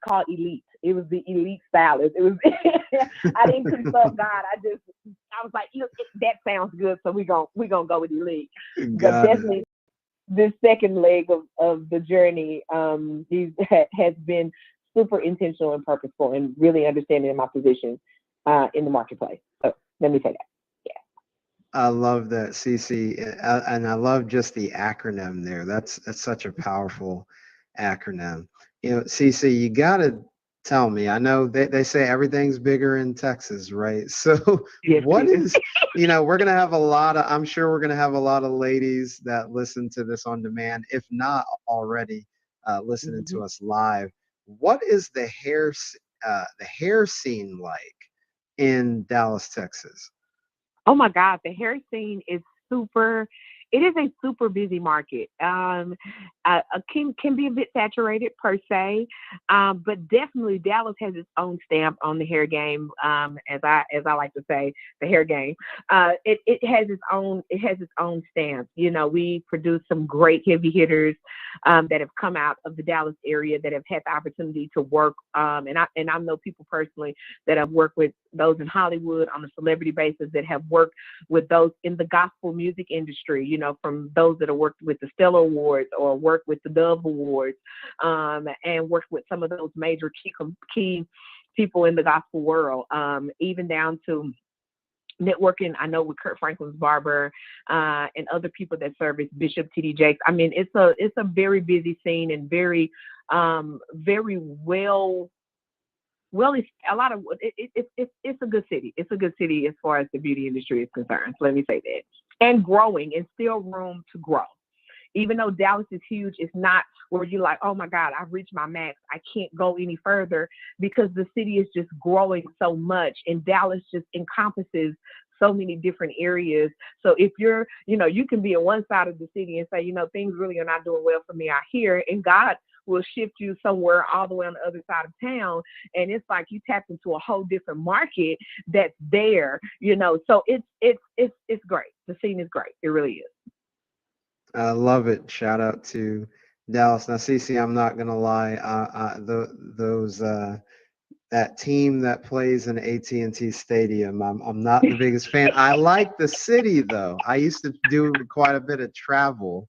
called Elite. It was the Elite Stylist. It was. I didn't consult God. I was like, that sounds good, so we gonna go with Elite. But Got it. definitely, this second leg of the journey has been super intentional and purposeful, and really understanding my position in the marketplace. So let me say that. I love that, Cece, and I love just the acronym there. That's such a powerful acronym. Cece, you got to tell me. I know they say everything's bigger in Texas, right? So, Yes, what it is. is, we're gonna have a lot of. I'm sure we're gonna have a lot of ladies that listen to this on demand, if not already listening Mhm. to us live. What is the hair scene like in Dallas, Texas? Oh my God, the hair scene is super. It is a super busy market. Can be a bit saturated per se, but definitely Dallas has its own stamp on the hair game. As I like to say, the hair game. It has its own stamp. We produce some great heavy hitters that have come out of the Dallas area that have had the opportunity to work. And I know people personally that have worked with those in Hollywood on a celebrity basis, that have worked with those in the gospel music industry, from those that have worked with the Stellar Awards or worked with the Dove Awards, and worked with some of those major key people in the gospel world, even down to networking. I know with Kurt Franklin's barber, and other people that service Bishop T.D. Jakes. I mean, it's a very busy scene, and very well, it's a lot of it's a good city. It's a good city as far as the beauty industry is concerned. So let me say that, and growing, and still room to grow. Even though Dallas is huge, it's not where you're like, oh my God, I've reached my max. I can't go any further, because the city is just growing so much, and Dallas just encompasses so many different areas. So if you can be on one side of the city and say, things really are not doing well for me out here, and God will shift you somewhere all the way on the other side of town, and it's like you tapped into a whole different market that's there. So it's great. The scene is great. It really is. I love it. Shout out to Dallas. Now, Cece, I'm not gonna lie. Those that team that plays in AT&T Stadium, I'm not the biggest fan. I like the city though. I used to do quite a bit of travel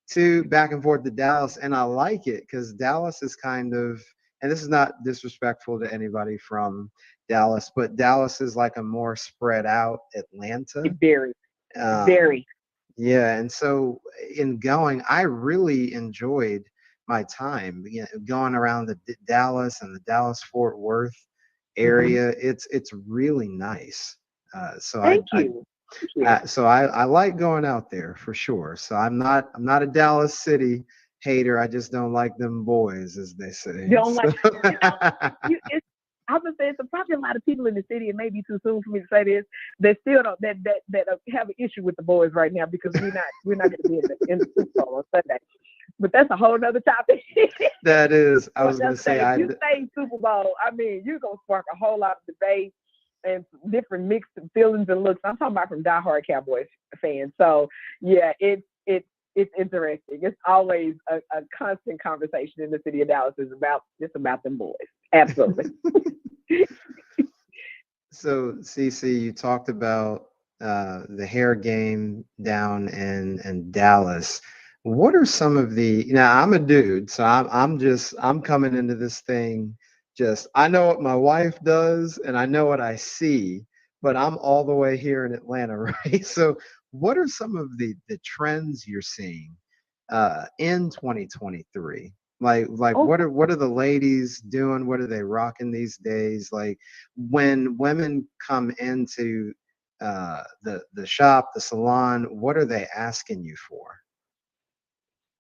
to back and forth to Dallas, and I like it because Dallas is kind of, and this is not disrespectful to anybody from Dallas, but Dallas is like a more spread out Atlanta. Very, Um, very. yeah, and so in going, I really enjoyed my time, going around the Dallas and the Dallas Fort Worth Hmm. area. It's really nice. So Thank you. Thank you. I like going out there for sure. So I'm not a Dallas City hater. I just don't like them boys, as they You say. don't like, So you know, it's, I was gonna say it's probably a lot of people in the city. It may be too soon for me to say this. That still don't that have an issue with the boys right now, because we're not going to be in the Super Bowl on Sunday. But that's a whole nother topic. that is, I For was gonna another say, day. If you say Super Bowl, I mean, you're gonna spark a whole lot of debate and different mixed feelings and looks. I'm talking about from diehard Cowboys fans. So yeah, it's interesting. It's always a constant conversation in the city of Dallas is about just about them boys. Absolutely. so CC, you talked about the hair game down in Dallas. What are some of the, now I'm a dude, so I'm coming into this thing, just I know what my wife does and I know what I see, but I'm all the way here in Atlanta, right? So what are some of the trends you're seeing in 2023? Like Oh, what are the ladies doing? What are they rocking these days? Like when women come into the shop, the salon, what are they asking you for?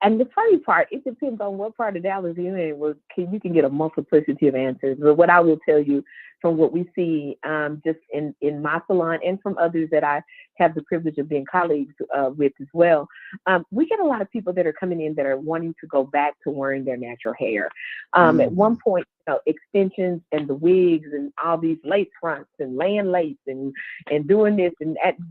and the funny part, it depends on what part of Dallas you're in. You can get a multiplicity of answers. But what I will tell you, from what we see just in my salon and from others that I have the privilege of being colleagues with as well. We get a lot of people that are coming in that are wanting to go back to wearing their natural hair. At one point, extensions and the wigs and all these lace fronts and laying lace and doing this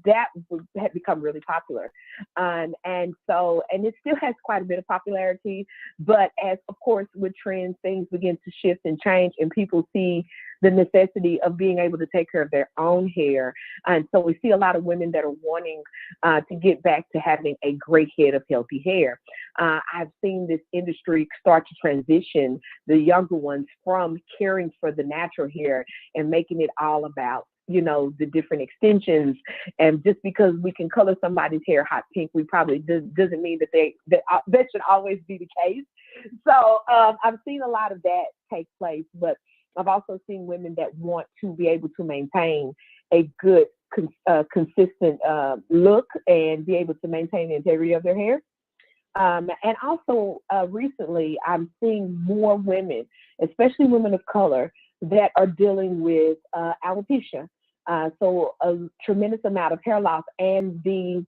that had become really popular. And it still has quite a bit of popularity, but as of course with trends, things begin to shift and change, and people see the necessity of being able to take care of their own hair. And so we see a lot of women that are wanting to get back to having a great head of healthy hair. I've seen this industry start to transition the younger ones from caring for the natural hair and making it all about the different extensions. And just because we can color somebody's hair hot pink, we probably doesn't mean that should always be the case. So I've seen a lot of that take place, but I've also seen women that want to be able to maintain a good, consistent look and be able to maintain the integrity of their hair. And also recently, I'm seeing more women, especially women of color, that are dealing with alopecia. So a tremendous amount of hair loss and the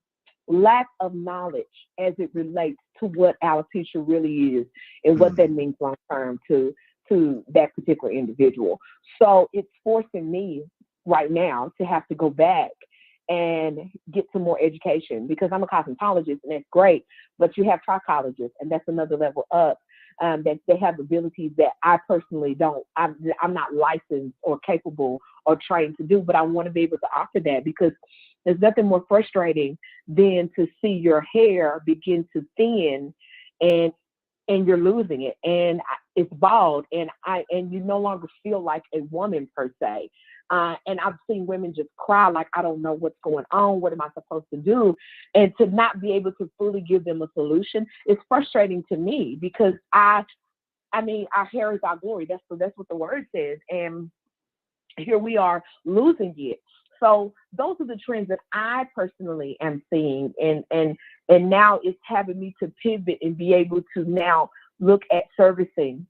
lack of knowledge as it relates to what alopecia really is and what that means long term to that particular individual. So it's forcing me right now to have to go back and get some more education, because I'm a cosmetologist and that's great, but you have trichologists and that's another level up. That they have abilities that I personally don't. I'm not licensed or capable or trained to do, but I want to be able to offer that, because there's nothing more frustrating than to see your hair begin to thin and you're losing it and it's bald and you no longer feel like a woman per se. And I've seen women just cry like, I don't know what's going on. What am I supposed to do? And to not be able to fully give them a solution is frustrating to me, because I mean, our hair is our glory. That's what the word says. And here we are losing it. So those are the trends that I personally am seeing. And now it's having me to pivot and be able to now look at servicing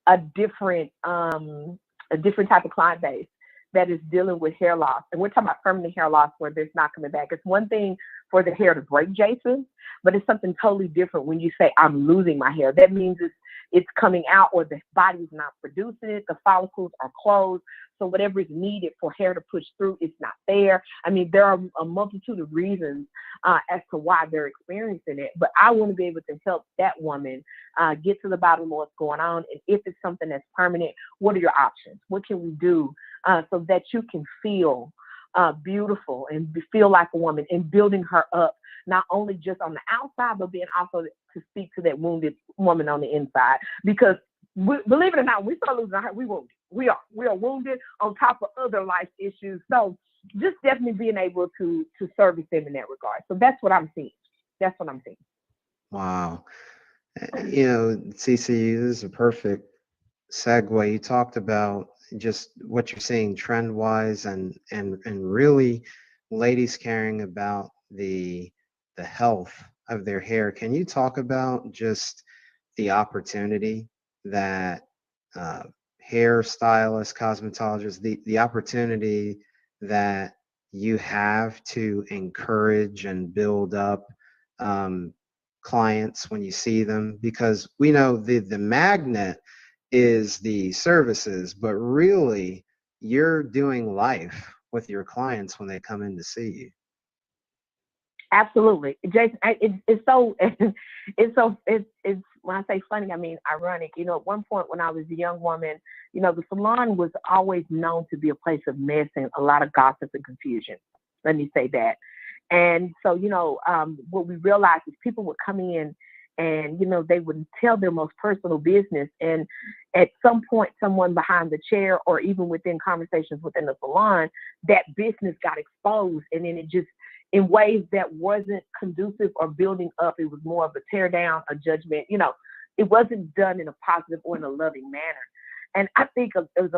a different type of client base that is dealing with hair loss. And we're talking about permanent hair loss where there's not coming back. It's one thing for the hair to break, Jason, but it's something totally different when you say I'm losing my hair. That means it's coming out, or the body's not producing it, the follicles are closed. So whatever is needed for hair to push through, it's not there. I mean, there are a multitude of reasons as to why they're experiencing it. But I want to be able to help that woman get to the bottom of what's going on. And if it's something that's permanent, what are your options? What can we do so that you can feel beautiful and feel like a woman, and building her up, not only just on the outside, but being also to speak to that wounded woman on the inside. Because believe it or not, when we start losing our hair, we wounded. We are wounded on top of other life issues. So just definitely being able to service them in that regard. So that's what I'm seeing. That's what I'm seeing. Wow. CC, this is a perfect segue. You talked about just what you're seeing trend wise and really ladies caring about the health of their hair. Can you talk about just the opportunity that hairstylists, cosmetologists, the opportunity that you have to encourage and build up clients when you see them? Because we know the magnet is the services, but really you're doing life with your clients when they come in to see you. Absolutely, Jason. It's when I say funny, I mean ironic. At one point when I was a young woman, the salon was always known to be a place of mess and a lot of gossip and confusion. Let me say that. And so, what we realized is people would come in and, they would tell their most personal business. And at some point, someone behind the chair or even within conversations within the salon, that business got exposed. And then it just, in ways that wasn't conducive or building up, it was more of a tear down, a judgment. It wasn't done in a positive or in a loving manner. And I think it was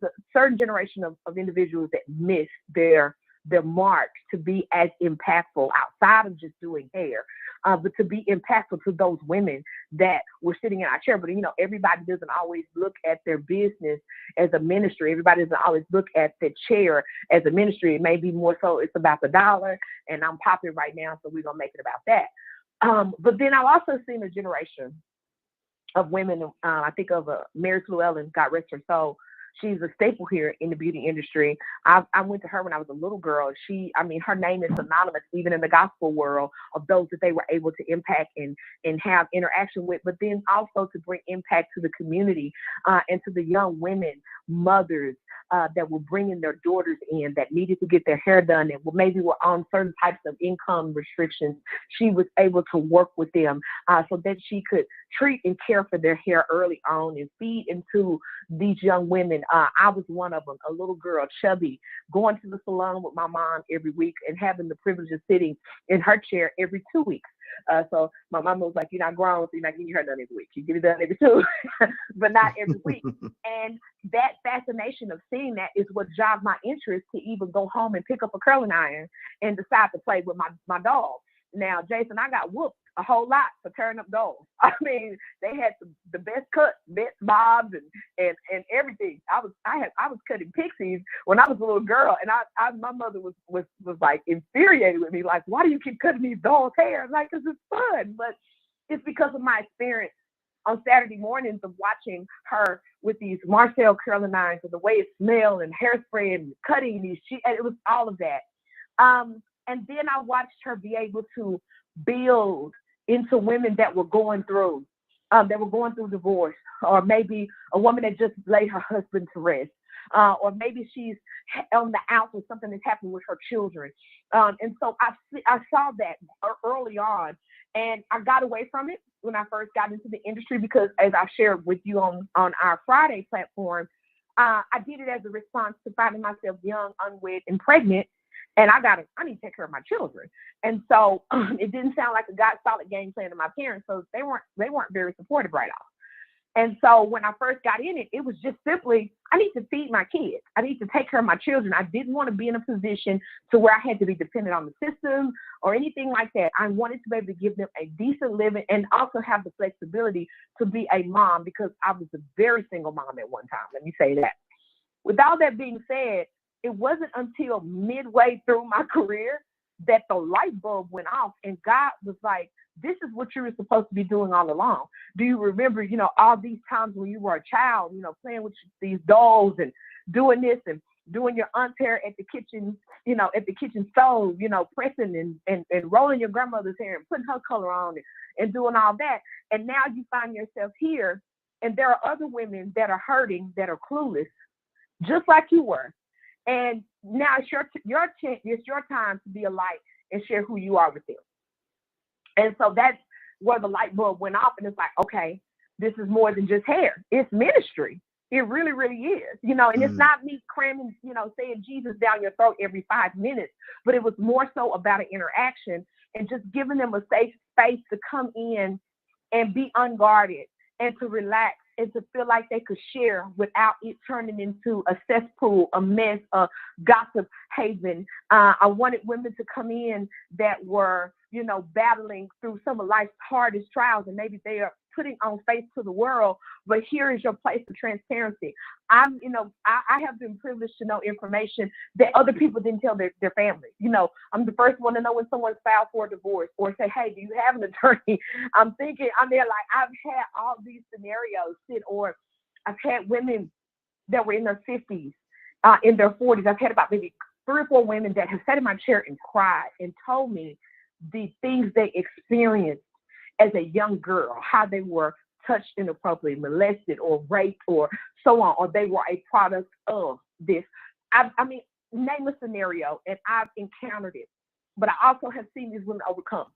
a certain generation of individuals that missed their their mark to be as impactful outside of just doing hair, but to be impactful to those women that were sitting in our chair. But, everybody doesn't always look at their business as a ministry. Everybody doesn't always look at the chair as a ministry. It may be more so it's about the dollar, and I'm popping right now, so we're going to make it about that. But then I've also seen a generation of women. I think of Mary Llewellyn, God rest her soul. She's a staple here in the beauty industry. I went to her when I was a little girl. Her name is synonymous even in the gospel world of those that they were able to impact and have interaction with, but then also to bring impact to the community and to the young women, mothers that were bringing their daughters in that needed to get their hair done and maybe were on certain types of income restrictions. She was able to work with them so that she could treat and care for their hair early on and feed into these young women. I was one of them, a little girl, chubby, going to the salon with my mom every week and having the privilege of sitting in her chair every 2 weeks. So my mom was like, you're not grown, so you're not getting your hair done every week. You get it done every 2, but not every week. And that fascination of seeing that is what jogged my interest to even go home and pick up a curling iron and decide to play with my dog. Now, Jason, I got whooped a whole lot for turning up dogs. I mean, they had the best cuts, best bobs, and everything. I was cutting pixies when I was a little girl, and my mother was like infuriated with me, like, why do you keep cutting these dogs' hair? I'm like, 'cause it's fun, but it's because of my experience on Saturday mornings of watching her with these Marcel curling irons and the way it smelled and hairspray and cutting these. And it was all of that. And then I watched her be able to build into women that were going through divorce, or maybe a woman that just laid her husband to rest, or maybe she's on the outs or something that's happened with her children. And so I saw that early on, and I got away from it when I first got into the industry because, as I shared with you on our Friday platform, I did it as a response to finding myself young, unwed, and pregnant. And I need to take care of my children. And so it didn't sound like a solid game plan to my parents. So they weren't very supportive right off. And so when I first got in it, it was just simply, I need to feed my kids. I need to take care of my children. I didn't want to be in a position to where I had to be dependent on the system or anything like that. I wanted to be able to give them a decent living and also have the flexibility to be a mom, because I was a very single mom at one time. Let me say that. With all that being said, it wasn't until midway through my career that the light bulb went off, and God was like, this is what you were supposed to be doing all along. Do you remember, all these times when you were a child, playing with these dolls and doing this and doing your aunt's hair at the kitchen, at the kitchen stove, pressing and rolling your grandmother's hair and putting her color on it and doing all that. And now you find yourself here, and there are other women that are hurting, that are clueless, just like you were. And now it's your time to be a light and share who you are with them. And so that's where the light bulb went off. And it's like, okay, this is more than just hair. It's ministry. It really, really is. And it's not me cramming, saying Jesus down your throat every 5 minutes, but it was more so about an interaction and just giving them a safe space to come in and be unguarded and to relax and to feel like they could share without it turning into a cesspool, a mess, a gossip haven. I wanted women to come in that were, battling through some of life's hardest trials, and maybe they are putting on face to the world, but here is your place of transparency. I have been privileged to know information that other people didn't tell their families. I'm the first one to know when someone's filed for a divorce or say, hey, do you have an attorney? I'm there like, I've had all these scenarios or I've had women that were in their 50s, in their 40s. I've had about maybe 3 or 4 women that have sat in my chair and cried and told me the things they experienced as a young girl, how they were touched inappropriately, molested or raped or so on, or they were a product of this. I mean, name a scenario, and I've encountered it, but I also have seen these women overcome.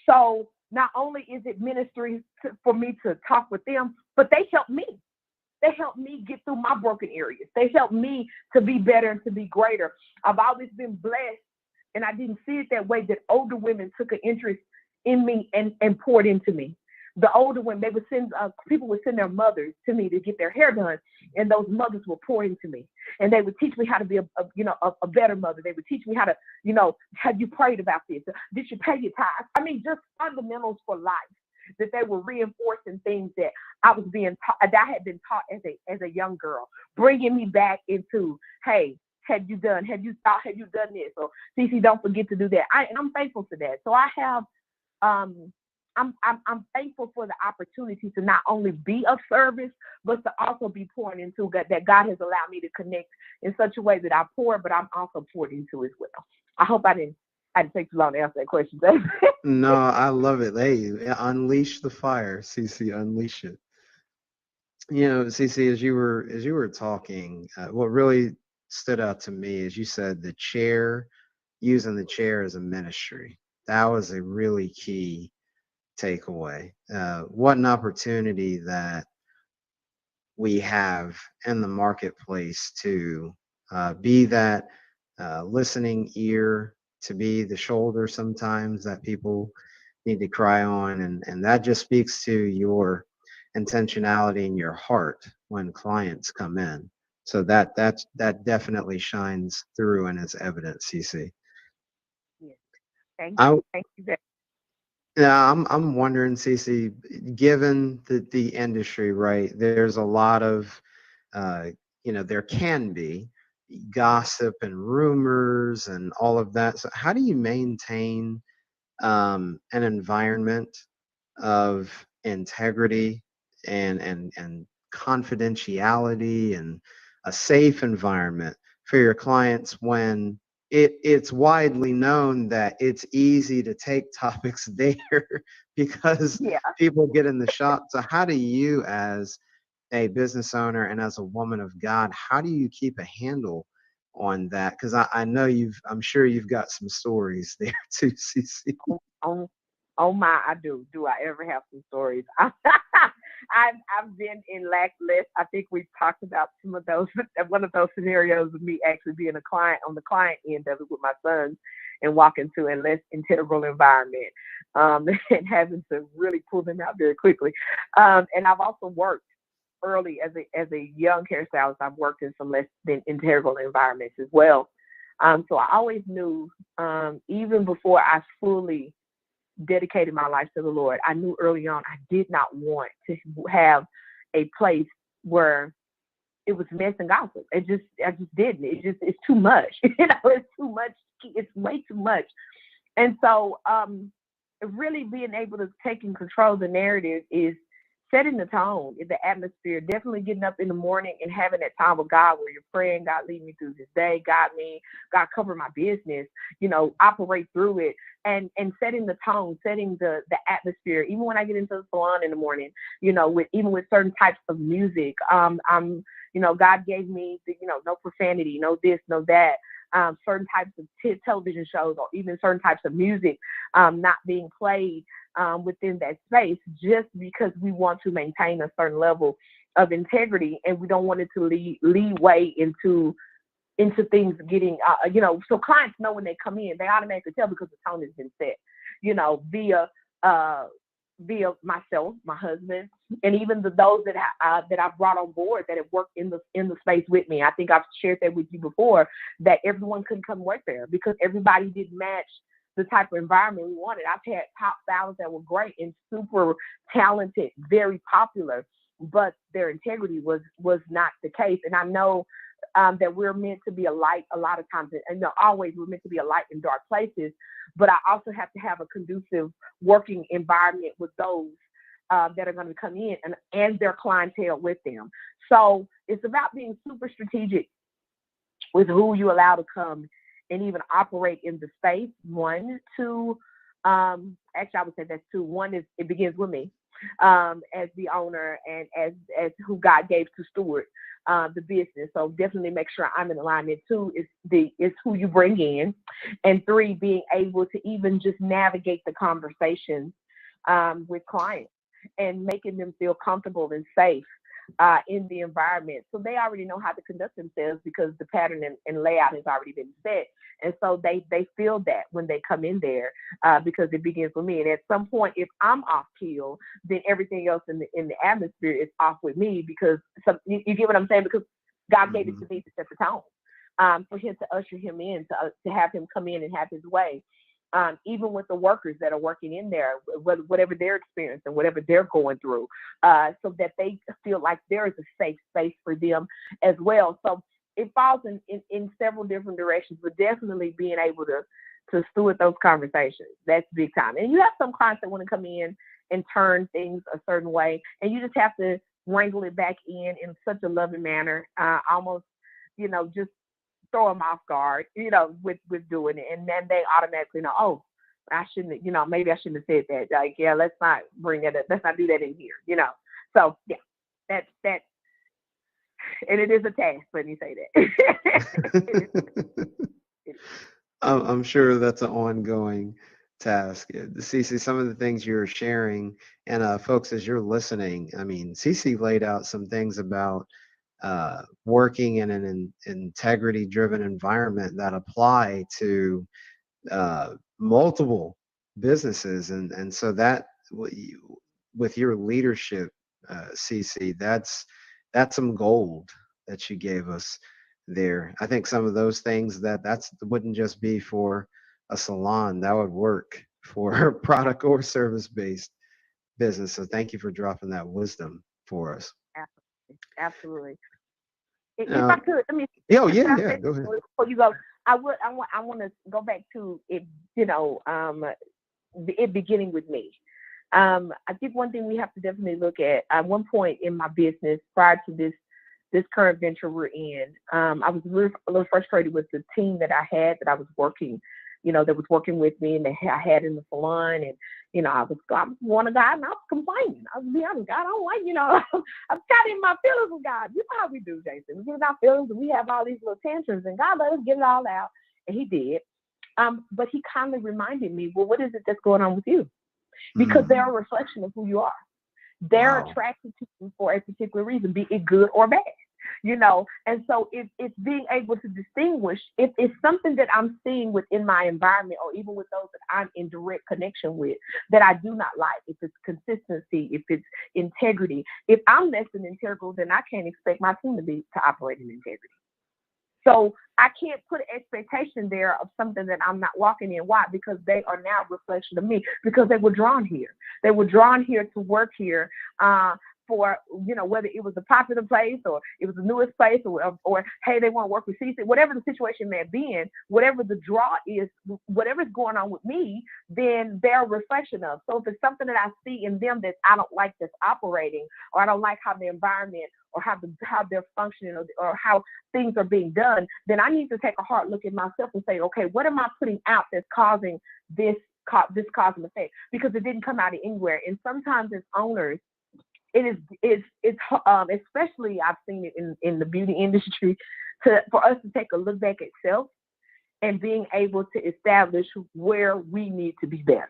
So not only is it ministry for me to talk with them, but they help me. They help me get through my broken areas. They help me to be better and to be greater. I've always been blessed, and I didn't see it that way, that older women took an interest in me and poured into me. The older women, they would send people would send their mothers to me to get their hair done, and those mothers would pour into me, and they would teach me how to be a better mother. They would teach me how to, have you prayed about this? Did you pay your tithes? I mean, just fundamentals for life, that they were reinforcing things that I was being taught, that I had been taught as a young girl, bringing me back into, hey, have you done this? Or CC, don't forget to do that. And I'm thankful for that. So I have, I'm thankful for the opportunity to not only be of service, but to also be pouring into God, that God has allowed me to connect in such a way that I pour, but I'm also poured into as well. I hope I didn't take too long to answer that question, David. No, I love it. Hey, unleash the fire, CC, unleash it. CC, as you were talking, what really stood out to me is you said the chair, using the chair as a ministry. That was a really key takeaway. What an opportunity that we have in the marketplace to be that listening ear, to be the shoulder sometimes that people need to cry on. And that just speaks to your intentionality in your heart when clients come in. So that definitely shines through and is evident, CC. Yes. Thank I you. Thank you. Yeah, I'm wondering, Cece, given the industry, right? There's a lot of, uh, there can be gossip and rumors and all of that. So how do you maintain an environment of integrity and confidentiality and a safe environment for your clients when it's widely known that it's easy to take topics there because Yeah. people get in the shop. So how do you, as a business owner and as a woman of God, how do you keep a handle on that? Because I know I'm sure you've got some stories there too, CC. Oh, oh my, I do. Do I ever have some stories? I've been in List. I think we've talked about some of those. One of those scenarios of me actually being a client on the client end of it with my sons and walking to a less integral environment, and having to really pull them out very quickly. And I've also worked early as a young hairstylist. I've worked in some less than integral environments as well. So I always knew, even before I fully dedicated my life to the Lord, I knew early on I did not want to have a place where it was mess and gossip. I just didn't. It's too much. It's too much. It's way too much. And so, really being able to take and control the narrative is setting the tone, the atmosphere, definitely getting up in the morning and having that time with God where you're praying, God, lead me through this day, guide me, God, cover my business, operate through it, and setting the tone, setting the atmosphere. Even when I get into the salon in the morning, with certain types of music, God gave me no profanity, no this, no that. Certain types of television shows or even certain types of music not being played within that space, just because we want to maintain a certain level of integrity and we don't want it to lead way into things getting, so clients know when they come in, they automatically tell because the tone has been set, via myself, my husband, and even those that I've brought on board that have worked in the space with me. I think I've shared that with you before, that everyone couldn't come work there because everybody didn't match the type of environment we wanted. I've had top stylists that were great and super talented, very popular, but their integrity was not the case. And I know that we're meant to be a light a lot of times, and always we're meant to be a light in dark places, but I also have to have a conducive working environment with those that are going to come in and their clientele with them. So it's about being super strategic with who you allow to come and even operate in the space. One, two, actually I would say that's two. One is it begins with me as the owner and as who God gave to steward the business. So definitely make sure I'm in alignment. Two is who you bring in, and three, being able to even just navigate the conversations with clients and making them feel comfortable and safe in the environment. So they already know how to conduct themselves because the pattern and layout has already been set. And so they feel that when they come in there, because it begins with me. And at some point, if I'm off kill, then everything else in the atmosphere is off with me, because you get what I'm saying? Because God gave it to me to set the tone, for him to usher him in, to have him come in and have his way. Even with the workers that are working in there, whatever their experience and whatever they're going through, so that they feel like there is a safe space for them as well. So it falls in several different directions, but definitely being able to steward those conversations, that's big time. And you have some clients that want to come in and turn things a certain way, and you just have to wrangle it back in such a loving manner, almost, just throw them off guard, with doing it. And then they automatically know, oh, I shouldn't, maybe I shouldn't have said that. Like, yeah, let's not bring that up. Let's not do that in here, So yeah, that, and it is a task, let me say that. I'm sure that's an ongoing task. Cece, some of the things you're sharing, and folks, as you're listening, I mean, Cece laid out some things about working in an integrity-driven environment that apply to multiple businesses, and so that with your leadership, CC, that's some gold that you gave us there. I think some of those things that's wouldn't just be for a salon, that would work for product or service based business. So thank you for dropping that wisdom for us. Absolutely. If I Uh, could, let me. oh Can yeah, I yeah, say go this ahead. before you go? I want to go back to it. It beginning with me. I think one thing we have to definitely look at one point in my business prior to this current venture we're in, I was a little frustrated with the team that I had that I was working, that was working with me, and I had in the salon. And I was one of God, and I was complaining. I was be honest, God, I don't like, I'm kind of in my feelings with God. You know how we do, Jason. We get in our feelings and we have all these little tantrums, and God let us get it all out, and He did. But He kindly reminded me, well, what is it that's going on with you? Because they're a reflection of who you are. They're Wow. attracted to you for a particular reason, be it good or bad. And so it's being able to distinguish if it's something that I'm seeing within my environment, or even with those that I'm in direct connection with, that I do not like. If it's consistency, if it's integrity. If I'm less than integral, then I can't expect my team to operate in integrity. So I can't put an expectation there of something that I'm not walking in. Why? Because they are now a reflection of me, because they were drawn here. They were drawn here to work here, for, whether it was a popular place or it was the newest place, or hey, they want to work with CC, whatever the situation may be in, whatever the draw is, whatever's going on with me, then they're a reflection of. So if it's something that I see in them that I don't like that's operating, or I don't like how the environment or how they're functioning, or how things are being done, then I need to take a hard look at myself and say, okay, what am I putting out that's causing this cause and effect? Because it didn't come out of anywhere. And sometimes as owners, it's especially I've seen it in the beauty industry, for us to take a look back at self and being able to establish where we need to be better.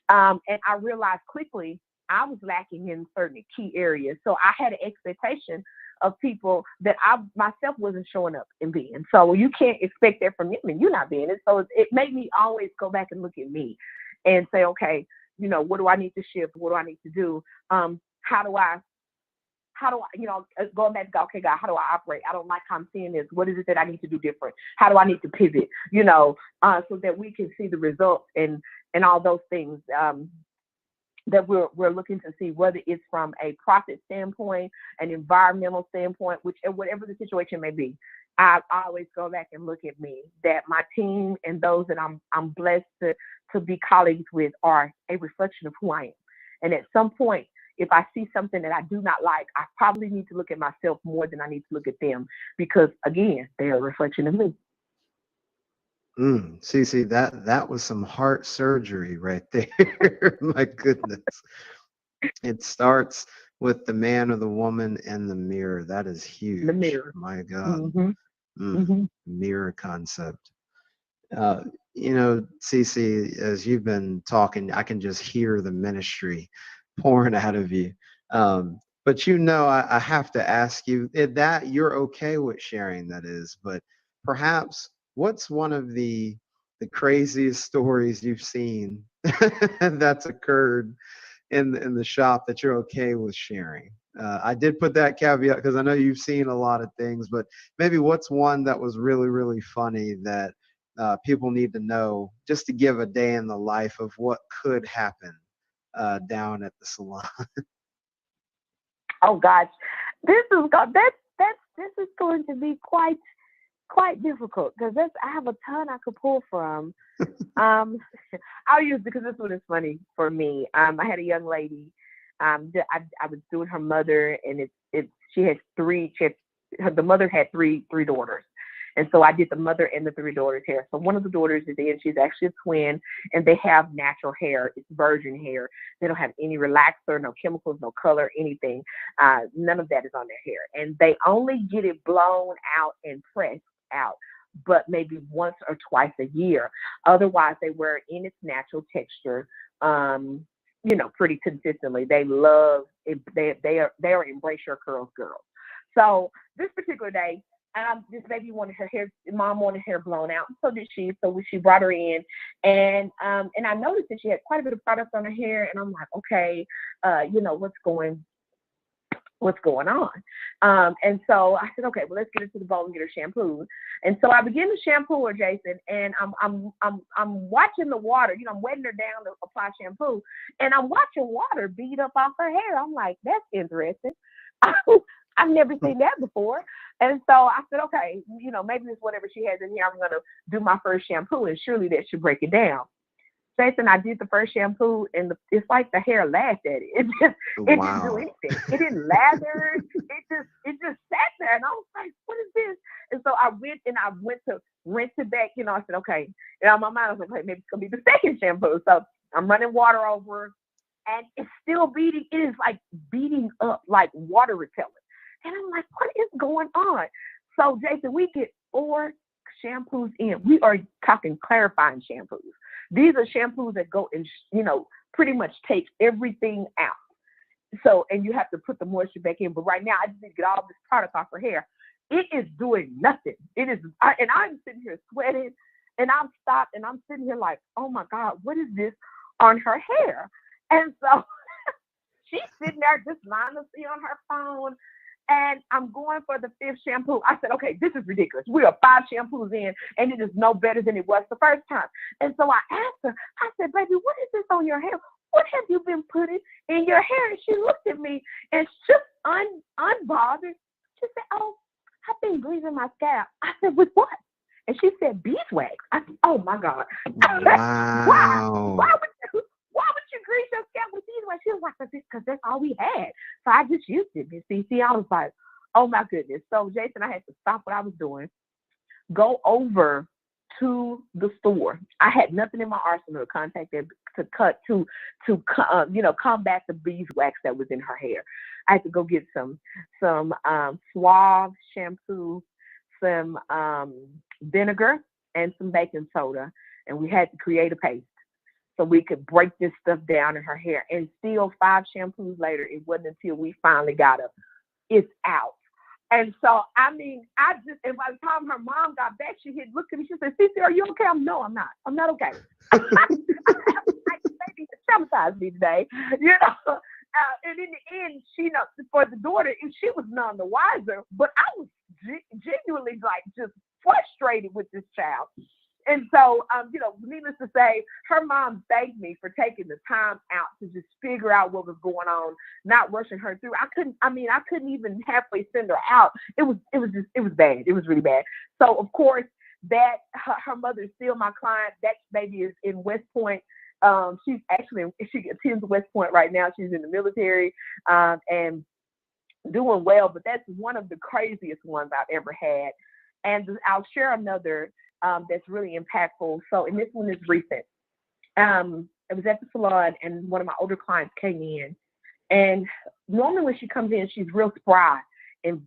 And I realized quickly I was lacking in certain key areas. So I had an expectation of people that I myself wasn't showing up and being. So you can't expect that from them, and you're not being it. So it made me always go back and look at me and say, okay, what do I need to shift? What do I need to do? How do I, going back to, okay, God, how do I operate? I don't like how I'm seeing this. What is it that I need to do different? How do I need to pivot, so that we can see the results and all those things that we're looking to see, whether it's from a profit standpoint, an environmental standpoint, whatever the situation may be. I always go back and look at me, that my team and those that I'm blessed to be colleagues with are a reflection of who I am. And at some point, if I see something that I do not like, I probably need to look at myself more than I need to look at them, because again, they're a reflection of me. See, that was some heart surgery right there. My goodness. It starts with the man or the woman in the mirror. That is The huge. mirror. My God. Mm-hmm. Mm-hmm. Mirror concept. Uh, Cece, as you've been talking, I can just hear the ministry pouring out of you. But you know, I have to ask you that you're okay with sharing that is, but perhaps what's one of the craziest stories you've seen that's occurred in the shop that you're okay with sharing? I did put that caveat because I know you've seen a lot of things, but maybe what's one that was really, really funny that people need to know just to give a day in the life of what could happen down at the salon. Oh gosh, this is going to be quite difficult because I have a ton I could pull from. Um, I'll use because this one is funny for me. I had a young lady. I was doing her mother, and it's she has three. The mother had three daughters, and so I did the mother and the three daughters' hair. So one of the daughters is in. She's actually a twin, and they have natural hair. It's virgin hair. They don't have any relaxer, no chemicals, no color, anything. None of that is on their hair, and they only get it blown out and pressed out, but maybe once or twice a year. Otherwise, they wear it in its natural texture. Pretty consistently. They love it. They are embrace your curls girls. So this particular day, this baby wanted her hair. Mom wanted her blown out. So did she. So she brought her in, and I noticed that she had quite a bit of product on her hair. And I'm like, okay, what's going on. And so I said, okay, well, let's get into the bowl and get her shampoo. And so I begin to shampoo her, Jason, and I'm watching the water. I'm wetting her down to apply shampoo, and I'm watching water bead up off her hair. I'm like, that's interesting. I've never seen that before. And so I said, okay, maybe it's whatever she has in here. I'm gonna do my first shampoo, and surely that should break it down. Jason, I did the first shampoo, and it's like the hair laughed at it. It didn't do Wow. anything. It didn't lather. It just sat there, and I was like, "What is this?" And so I went to rinse it back. I said, "Okay." And on my mind, I was like, "Okay, maybe it's gonna be the second shampoo." So I'm running water over, and it's still beating. It is like beating up like water repellent, and I'm like, "What is going on?" So Jason, we get 4 shampoos in. We are talking clarifying shampoos. These are shampoos that go and, pretty much take everything out. So, and you have to put the moisture back in. But right now, I just need to get all this product off her hair. It is doing nothing. And I'm sitting here sweating, and I'm stopped, and I'm sitting here like, oh my God, what is this on her hair? And so she's sitting there just mindlessly on her phone. And I'm going for the 5th shampoo. I said, okay, this is ridiculous. We are 5 shampoos in, and it is no better than it was the first time. And so I asked her, I said, baby, what is this on your hair? What have you been putting in your hair? And she looked at me, and just unbothered. She said, oh, I've been greasing my scalp. I said, with what? And she said, beeswax. I said, oh my God. Why? Wow. Why would you grease your scalp with beeswax? She was like, because that's all we had. So I just used it. And see, I was like, oh my goodness. So Jason, I had to stop what I was doing, go over to the store. I had nothing in my arsenal to contact them to combat the beeswax that was in her hair. I had to go get some Suave shampoo, some vinegar, and some baking soda, and we had to create a paste so we could break this stuff down in her hair. And still 5 shampoos later, it wasn't until we finally got her, it's out. And so, and by the time her mom got back, she had looked at me, she said, Cece, are you okay? No, I'm not. I'm not okay. Baby traumatized me today, and in the end, for the daughter, she was none the wiser, but I was genuinely like just frustrated with this child. And so, needless to say, her mom thanked me for taking the time out to just figure out what was going on, not rushing her through. I couldn't even halfway send her out. It was bad. It was really bad. So, of course, that her mother is still my client. That baby is in West Point. She attends West Point right now. She's in the military, and doing well. But that's one of the craziest ones I've ever had. And I'll share another that's really impactful. So, and this one is recent. I was at the salon, and one of my older clients came in. And normally when she comes in, she's real spry and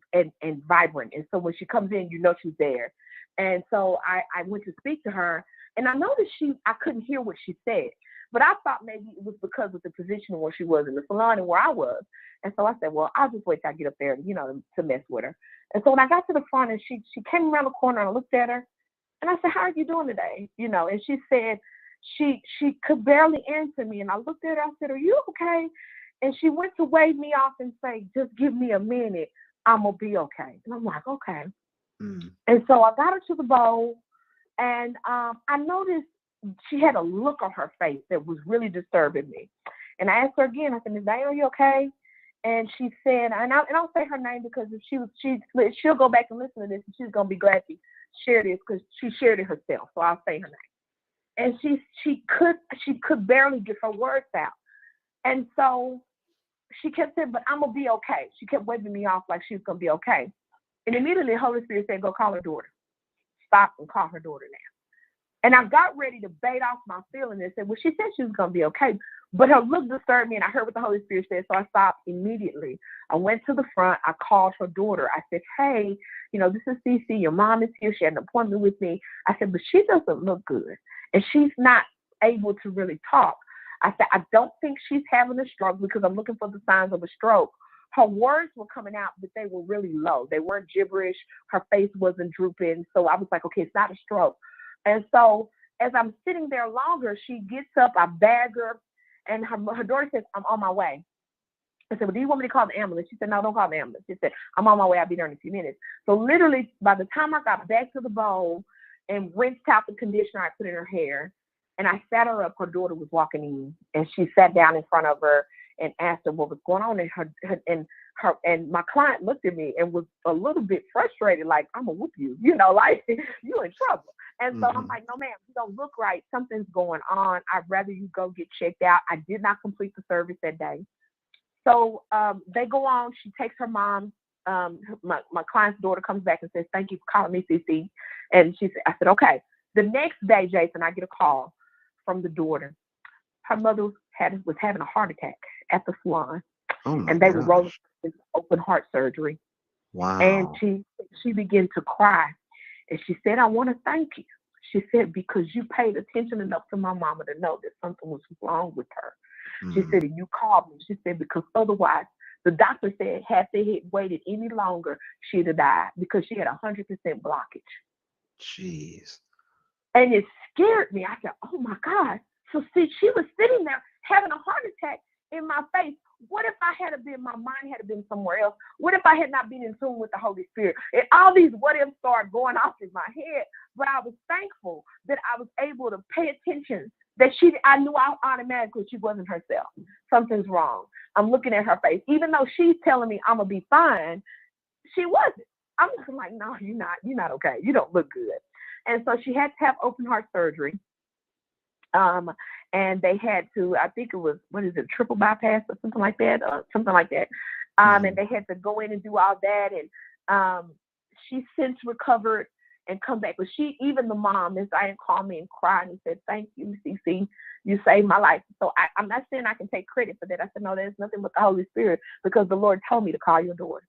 vibrant. And so when she comes in, she's there. And so I went to speak to her, and I noticed I couldn't hear what she said. But I thought maybe it was because of the position where she was in the salon and where I was. And so I said, well, I'll just wait till I get up there, to mess with her. And so when I got to the front and she came around the corner and I looked at her and I said, how are you doing today? And she said she could barely answer me. And I looked at her, I said, are you okay? And she went to wave me off and say, just give me a minute. I'm going to be okay. And I'm like, okay. Mm. And so I got her to the bowl and I noticed she had a look on her face that was really disturbing me. And I asked her again, I said, Ms. Diane, are you okay? And she said, and I'll say her name because if she'll go back and listen to this and she's going to be glad to share this because she shared it herself. So I'll say her name. And she could barely get her words out. And so she kept saying, but I'm going to be okay. She kept waving me off like she was going to be okay. And immediately the Holy Spirit said, go call her daughter. Stop and call her daughter now. And I got ready to bait off my feelings and said, well, she said she was going to be okay. But her look disturbed me, and I heard what the Holy Spirit said, so I stopped immediately. I went to the front. I called her daughter. I said, hey, this is Cece. Your mom is here. She had an appointment with me. I said, but she doesn't look good, and she's not able to really talk. I said, I don't think she's having a stroke because I'm looking for the signs of a stroke. Her words were coming out, but they were really low. They weren't gibberish. Her face wasn't drooping. So I was like, okay, it's not a stroke. And so as I'm sitting there longer, she gets up, I bag her, and her daughter says, I'm on my way. I said, well, do you want me to call the ambulance? She said, no, don't call the ambulance. She said, I'm on my way. I'll be there in a few minutes. So literally, by the time I got back to the bowl and rinsed out the conditioner I put in her hair, and I sat her up, her daughter was walking in, and she sat down in front of her and asked her what was going on. And my client looked at me and was a little bit frustrated, like, I'm going to whoop you, like, you in trouble. And so I'm like, no, ma'am, you don't look right. Something's going on. I'd rather you go get checked out. I did not complete the service that day. So they go on. She takes her mom. My client's daughter comes back and says, thank you for calling me, CC. And I said, okay. The next day, Jason, I get a call from the daughter. Her mother was having a heart attack at the salon. Oh my and they were gosh. rolling into open heart surgery. Wow. And she began to cry. And she said, I want to thank you. She said, because you paid attention enough to my mama to know that something was wrong with her. She said, and you called me. She said, because otherwise, the doctor said, had they had waited any longer, she'd have died because she had 100% blockage. Jeez. And it scared me. I said, oh my God. So see, she was sitting there having a heart attack in my face. What if my mind had been somewhere else? What if I had not been in tune with the Holy Spirit? And all these what ifs started going off in my head. But I was thankful that I was able to pay attention, that I knew automatically she wasn't herself. Something's wrong. I'm looking at her face. Even though she's telling me I'm going to be fine, she wasn't. I'm just like, no, you're not okay. You don't look good. And so she had to have open heart surgery. And they had to, I think it was, triple bypass or something like that. And they had to go in and do all that. And she's since recovered and come back. But even the mom, Miss Diane, called me and cried and said, thank you, CC. You saved my life. So I'm not saying I can take credit for that. I said, no, there's nothing but the Holy Spirit, because the Lord told me to call your daughter.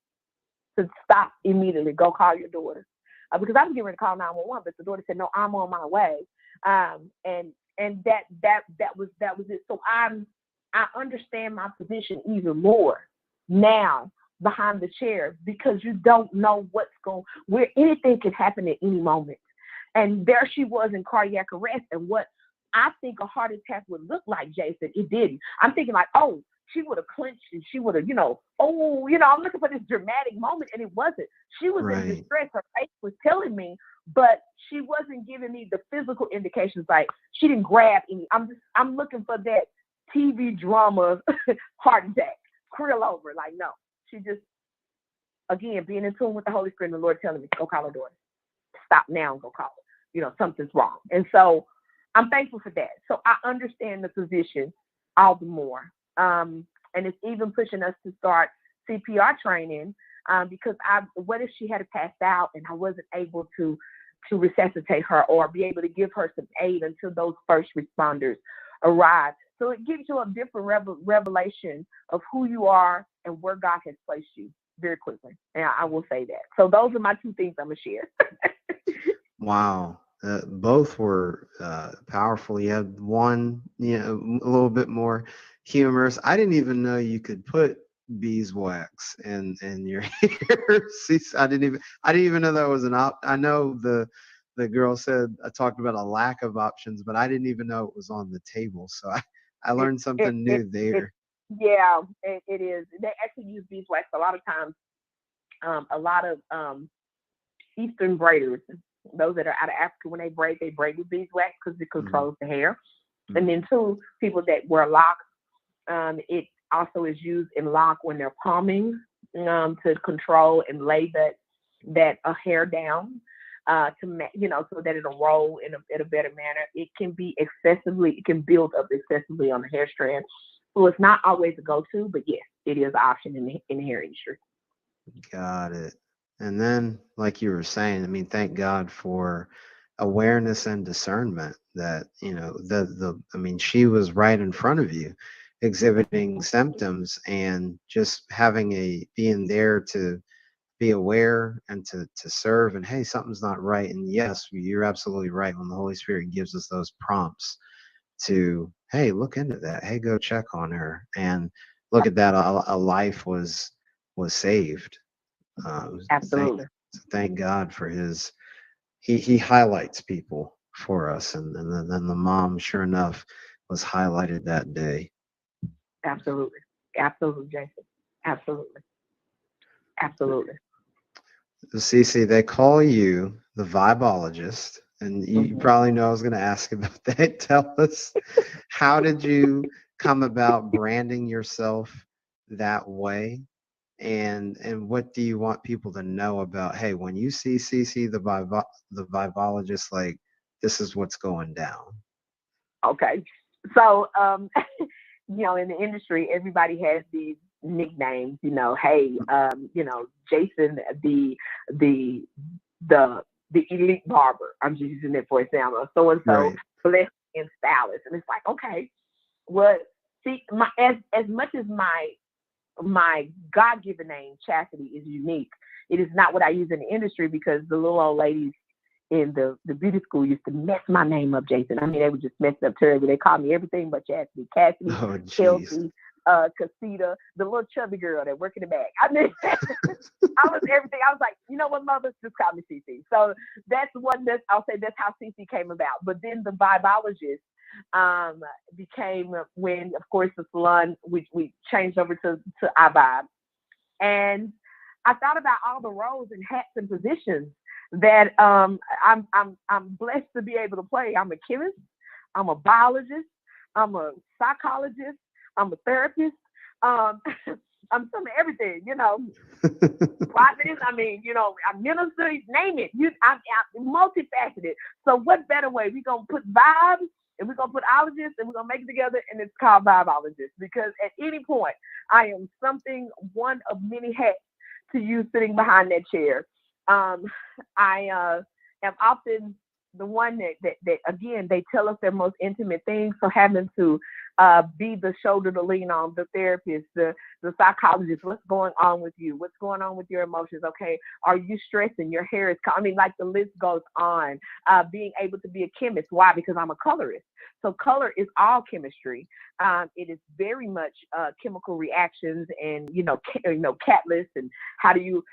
To stop immediately, go call your daughter. Because I was getting ready to call 911, but the daughter said, no, I'm on my way. And that was it. So I understand my position even more now behind the chair, because you don't know where anything can happen at any moment. And there she was in cardiac arrest, and what I think a heart attack would look like, Jason, it didn't. I'm thinking like, oh, she would have clenched and she would have, I'm looking for this dramatic moment, and it wasn't. She was in distress. Her face was telling me, but she wasn't giving me the physical indications. Like, she didn't grab any. I'm looking for that TV drama heart attack, krill over. Like, no, she just, again, being in tune with the Holy Spirit and the Lord telling me, go call her daughter. Stop now and go call her. Something's wrong. And so I'm thankful for that. So I understand the position all the more. And it's even pushing us to start CPR training, because what if she had passed out and I wasn't able to resuscitate her or be able to give her some aid until those first responders arrive. So it gives you a different revelation of who you are and where God has placed you very quickly. And I will say that. So those are my two things I'm going to share. Wow. both were powerful. You had one, a little bit more humorous. I didn't even know you could put beeswax in your hair. See, I didn't even know that was an op. I know the girl said I talked about a lack of options, but I didn't even know it was on the table. So I It, learned it, something it, new it, there. yeah, it is. They actually use beeswax a lot of times. A lot of Eastern braiders, those that are out of Africa, when they braid with beeswax because it Mm, controls the hair. And mm, then two, people that wear locks, it also is used in lock when they're palming, to control and lay that hair down, so that it'll roll in a better manner. It can build up excessively on the hair strand. So it's not always a go-to, but yes, it is an option in the hair industry. got it. And then, like you were saying, I mean, thank God for awareness and discernment that, I mean, she was right in front of you exhibiting symptoms and just being there to be aware and to serve and hey, something's not right. And yes, you're absolutely right. When the Holy Spirit gives us those prompts to, hey, look into that. Hey, go check on her. And look at that. A life was saved. Thank Absolutely. thank God for his he highlights people for us, and then the mom, sure enough, was highlighted that day. Absolutely. Absolutely, Jason. Absolutely. Absolutely. Cece, they call you the vibologist, and you Hmm. probably know I was going to ask about that. Tell us, how did you come about branding yourself that way? And what do you want people to know about, hey, when you see Cece the vibologist, like this is what's going down. Okay. So, in the industry, everybody has these nicknames. Hey, Jason, the the the elite barber. I'm just using it for example. So and so, Right. blessed and stylist, and it's like, okay, well, see, as much as my God given name, Chastity, is unique. It is not what I use in the industry because the little old ladies in the beauty school used to mess my name up, Jason. I mean, they would just mess it up terribly. They called me everything but Chastity. Cassidy, Oh, jeez. Kelsey, Casita, the little chubby girl that worked in the back. I mean, I was everything. I was like, you know what, mother, just call me CC. So I'll say that's how CC came about. But then the vibologist became when, of course, the salon we changed over to iVibe, and I thought about all the roles and hats and positions that I'm blessed to be able to play. I'm a chemist, I'm a biologist, I'm a psychologist, I'm a therapist, um, I'm some of everything, prophetess. I mean, I'm minister, name it. I'm multifaceted. So what better way? We're gonna put vibes and we're gonna put ologists and we're gonna make it together and it's called vibologist because at any point I am something, one of many hats to you sitting behind that chair. Um, I am often the one that again they tell us their most intimate things. So having to be the shoulder to lean on, the therapist, the psychologist. What's going on with you? What's going on with your emotions? Okay, are you stressing? Your hair is. I mean, like the list goes on. Being able to be a chemist. Why? Because I'm a colorist. So color is all chemistry. It is very much chemical reactions and catalysts and how do you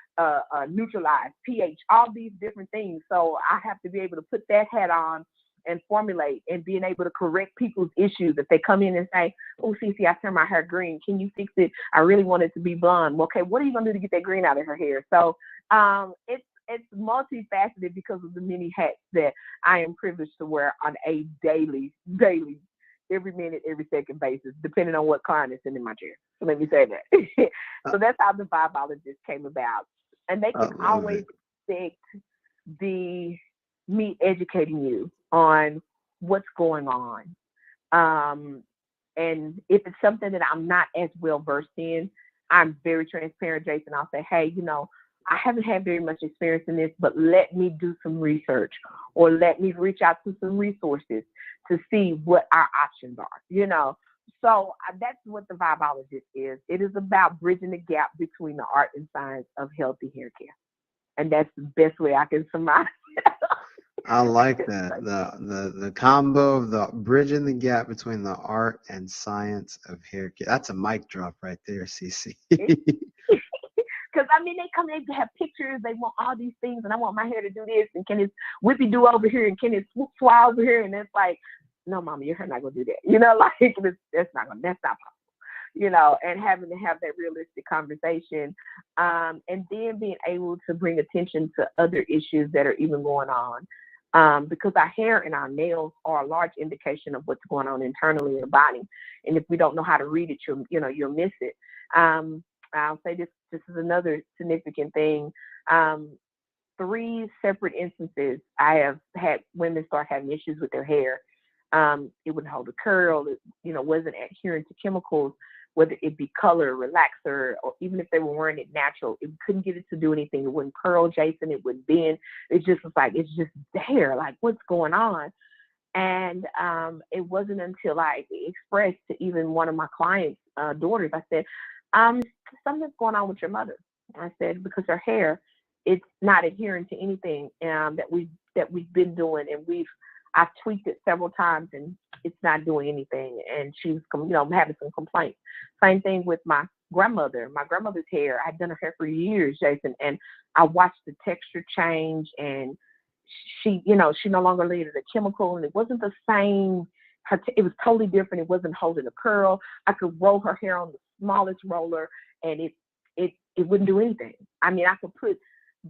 neutralize pH, all these different things. So I have to be able to put that hat on and formulate and being able to correct people's issues. If they come in and say, oh, Cece, I turned my hair green. Can you fix it? I really want it to be blonde. Well, okay, what are you going to do to get that green out of her hair? So it's multifaceted because of the many hats that I am privileged to wear on a daily, every minute, every second basis, depending on what client is sitting in my chair. So let me say that. I, So that's how the vibologist came about. And they I can love always it. expect the me educating you on what's going on. Um, and if it's something that I'm not as well versed in, I'm very transparent, Jason. I'll say, hey, I haven't had very much experience in this, but let me do some research or let me reach out to some resources to see what our options are. So that's what the vibologist is. It is about bridging the gap between the art and science of healthy hair care. And that's the best way I can surmise. I like that. The combo of the bridging the gap between the art and science of hair care. That's a mic drop right there, CC. Because I mean, they come in to have pictures. They want all these things, and I want my hair to do this, and can it whippy do over here, and can it swoop swah over here, and it's like, no, mama, your hair not gonna do that. Like that's not possible. And having to have that realistic conversation, and then being able to bring attention to other issues that are even going on. Because our hair and our nails are a large indication of what's going on internally in the body. And if we don't know how to read it, you'll miss it. I'll say this is another significant thing. 3 separate instances I have had women start having issues with their hair. It wouldn't hold a curl. It, wasn't adhering to chemicals, whether it be color, relaxer, or even if they were wearing it natural, it couldn't get it to do anything. It wouldn't curl, Jason. It wouldn't bend. It just was like, it's just there. Like, what's going on? And it wasn't until I expressed to even one of my clients' daughters, I said, something's going on with your mother. I said, because her hair, it's not adhering to anything that we've been doing, and I've tweaked it several times, and it's not doing anything. And she was, having some complaints. Same thing with my grandmother. My grandmother's hair, I'd done her hair for years, Jason, and I watched the texture change, and she no longer needed a chemical, and it wasn't the same. It was totally different. It wasn't holding a curl. I could roll her hair on the smallest roller, and it wouldn't do anything. I mean, I could put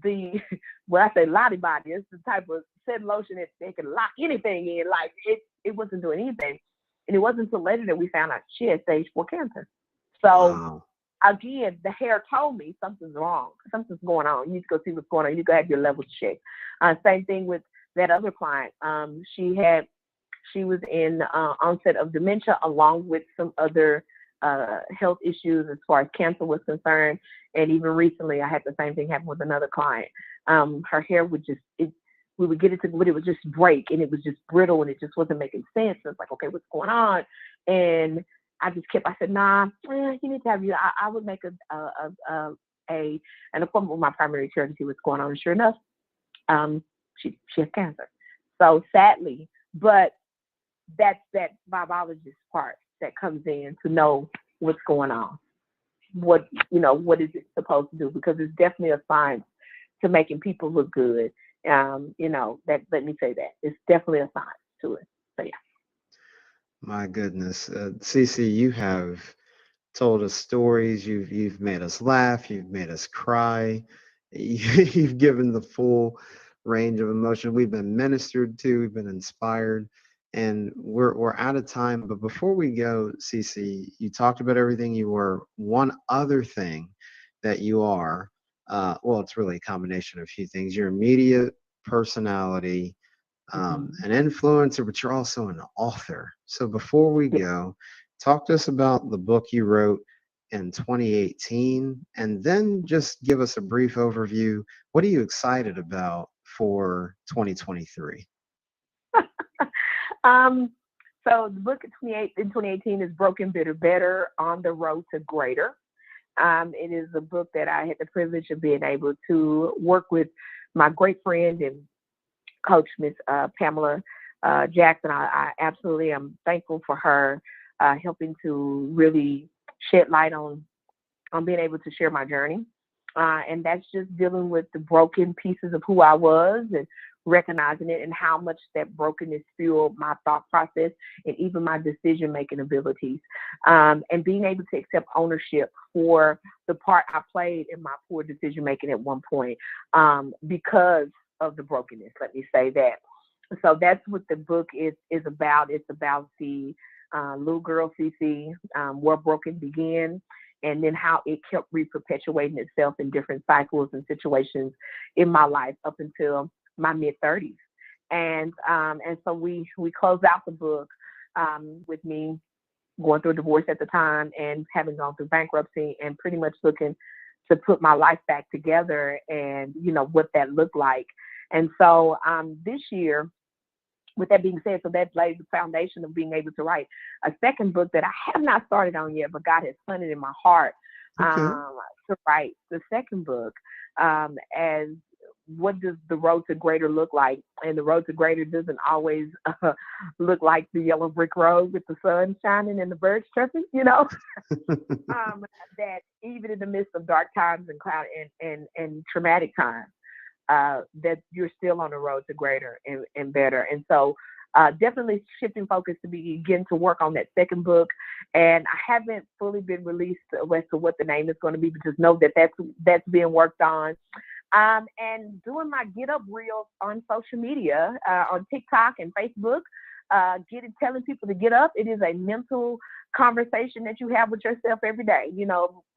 I say Lottie Body, it's the type of set lotion that can lock anything in. Like, it wasn't doing anything. And it wasn't until later that we found out she had stage 4 cancer. So Wow. again, the hair told me something's wrong. Something's going on. You need to go see what's going on. You need to go have your levels checked. Same thing with that other client. She was in onset of dementia, along with some other health issues as far as cancer was concerned. And even recently, I had the same thing happen with another client. Her hair would we would get it to, but it would just break, and it was just brittle, and it just wasn't making sense. It's like, okay, what's going on? And I said, nah, you need to have I would make an appointment with my primary care to see what's going on. And sure enough, she has cancer. So sadly, but that's that biologist part that comes in to know what's going on. What is it supposed to do? Because it's definitely a science to making people look good. Let me say that. It's definitely a science to it. So yeah. My goodness. Cece, you have told us stories. You've made us laugh. You've made us cry. You've given the full range of emotion. We've been ministered to. We've been inspired, and we're out of time. But before we go, Cece, you talked about everything you were. One other thing that you are, well, it's really a combination of a few things. You're a media personality, an influencer, but you're also an author. So before we go, talk to us about the book you wrote in 2018, and then just give us a brief overview. What are you excited about for 2023? So the book in 2018 is Broken Bitter Better on the Road to Greater. It is a book that I had the privilege of being able to work with my great friend and coach, Miss Pamela Jackson. I absolutely am thankful for her helping to really shed light on being able to share my journey. And that's just dealing with the broken pieces of who I was and recognizing it, and how much that brokenness fueled my thought process and even my decision-making abilities. And being able to accept ownership for the part I played in my poor decision-making at one point because of the brokenness, let me say that. So that's what the book is about. It's about the little girl, Cece, where broken began, and then how it kept re-perpetuating itself in different cycles and situations in my life up until my mid-30s. And so we closed out the book with me going through a divorce at the time and having gone through bankruptcy and pretty much looking to put my life back together and, what that looked like. And so this year, with that being said, so that laid the foundation of being able to write a second book that I have not started on yet, but God has planted in my heart to write the second book as what does the road to greater look like? And the road to greater doesn't always look like the yellow brick road with the sun shining and the birds chirping, that even in the midst of dark times and cloud and traumatic times, that you're still on the road to greater and better. And so definitely shifting focus to begin to work on that second book. And I haven't fully been released as to what the name is going to be, but just know that that's being worked on. And doing my get up reels on social media, on TikTok and Facebook, telling people to get up. It is a mental conversation that you have with yourself every day,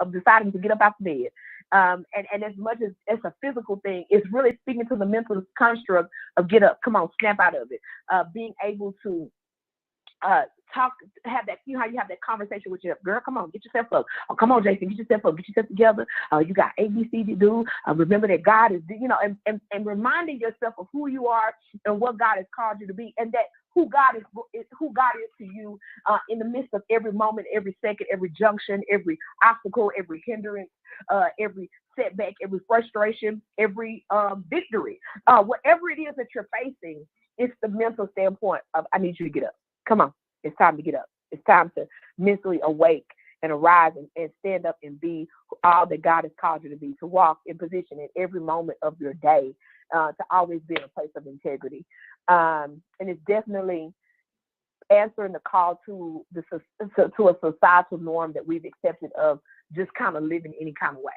of deciding to get up out of bed. And as much as it's a physical thing, it's really speaking to the mental construct of get up, come on, snap out of it. Being able to have that, how you have that conversation with your girl, come on, get yourself up. Oh, come on, Jason, get yourself up, get yourself together. You got ABC to do. Remember that God is, and reminding yourself of who you are and what God has called you to be, and that who God is to you in the midst of every moment, every second, every junction, every obstacle, every hindrance, every setback, every frustration, every victory. Whatever it is that you're facing, it's the mental standpoint of, I need you to get up. Come on. It's time to get up. It's time to mentally awake and arise and stand up and be all that God has called you to be, to walk in position in every moment of your day, to always be in a place of integrity. And it's definitely answering the call to a societal norm that we've accepted of just kind of living any kind of way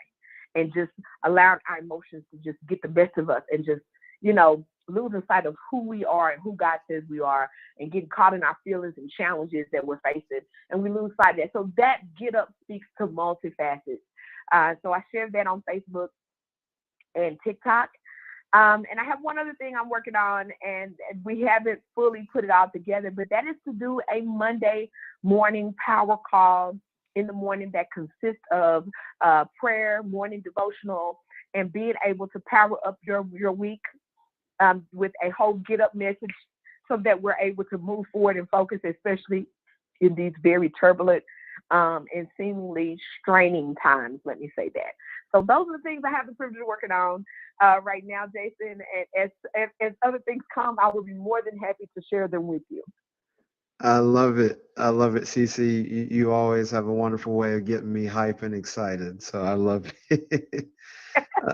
and just allowing our emotions to just get the best of us and just, losing sight of who we are and who God says we are and getting caught in our feelings and challenges that we're facing. And we lose sight of that. So that get up speaks to multifacets. So I shared that on Facebook and TikTok. And I have one other thing I'm working on, and we haven't fully put it all together, but that is to do a Monday morning power call in the morning that consists of prayer, morning devotional, and being able to power up your week with a whole get up message so that we're able to move forward and focus, especially in these very turbulent and seemingly straining times, let me say that. So those are the things I have the privilege of working on right now, Jason. And as other things come, I will be more than happy to share them with you. I love it. I love it, Cece. You always have a wonderful way of getting me hype and excited. So I love it.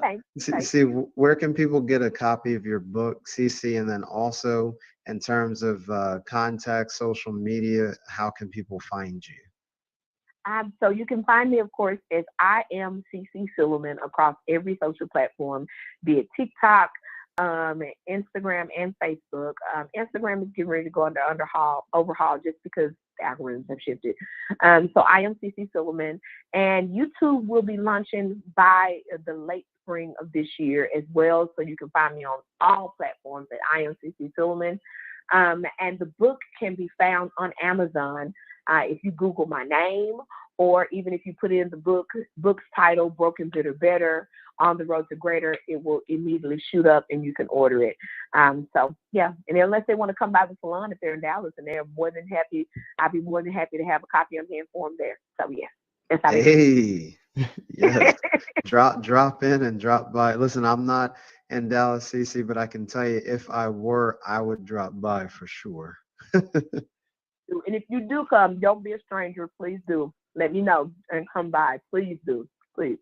Thanks. See, where can people get a copy of your book, Cece? And then also in terms of contact, social media, how can people find you? So you can find me, of course, as I am CC Silverman across every social platform, be it TikTok, Instagram, and Facebook. Instagram is getting ready to go under overhaul just because the algorithms have shifted. So I am CC Silverman, and YouTube will be launching by the late spring of this year as well. So you can find me on all platforms at I am CC Silverman. And the book can be found on Amazon if you Google my name, or even if you put in the book's title, Broken Bitter Better, On the Road to Greater, it will immediately shoot up and you can order it. So yeah, and unless they want to come by the salon, if they're in Dallas, and they're more than happy, I'd be more than happy to have a copy on hand for them there. So yeah, that's how Hey, yes, drop in and drop by. Listen, I'm not in Dallas, CC, but I can tell you if I were, I would drop by for sure. And if you do come, don't be a stranger. Please do. Let me know and come by. Please do. Please.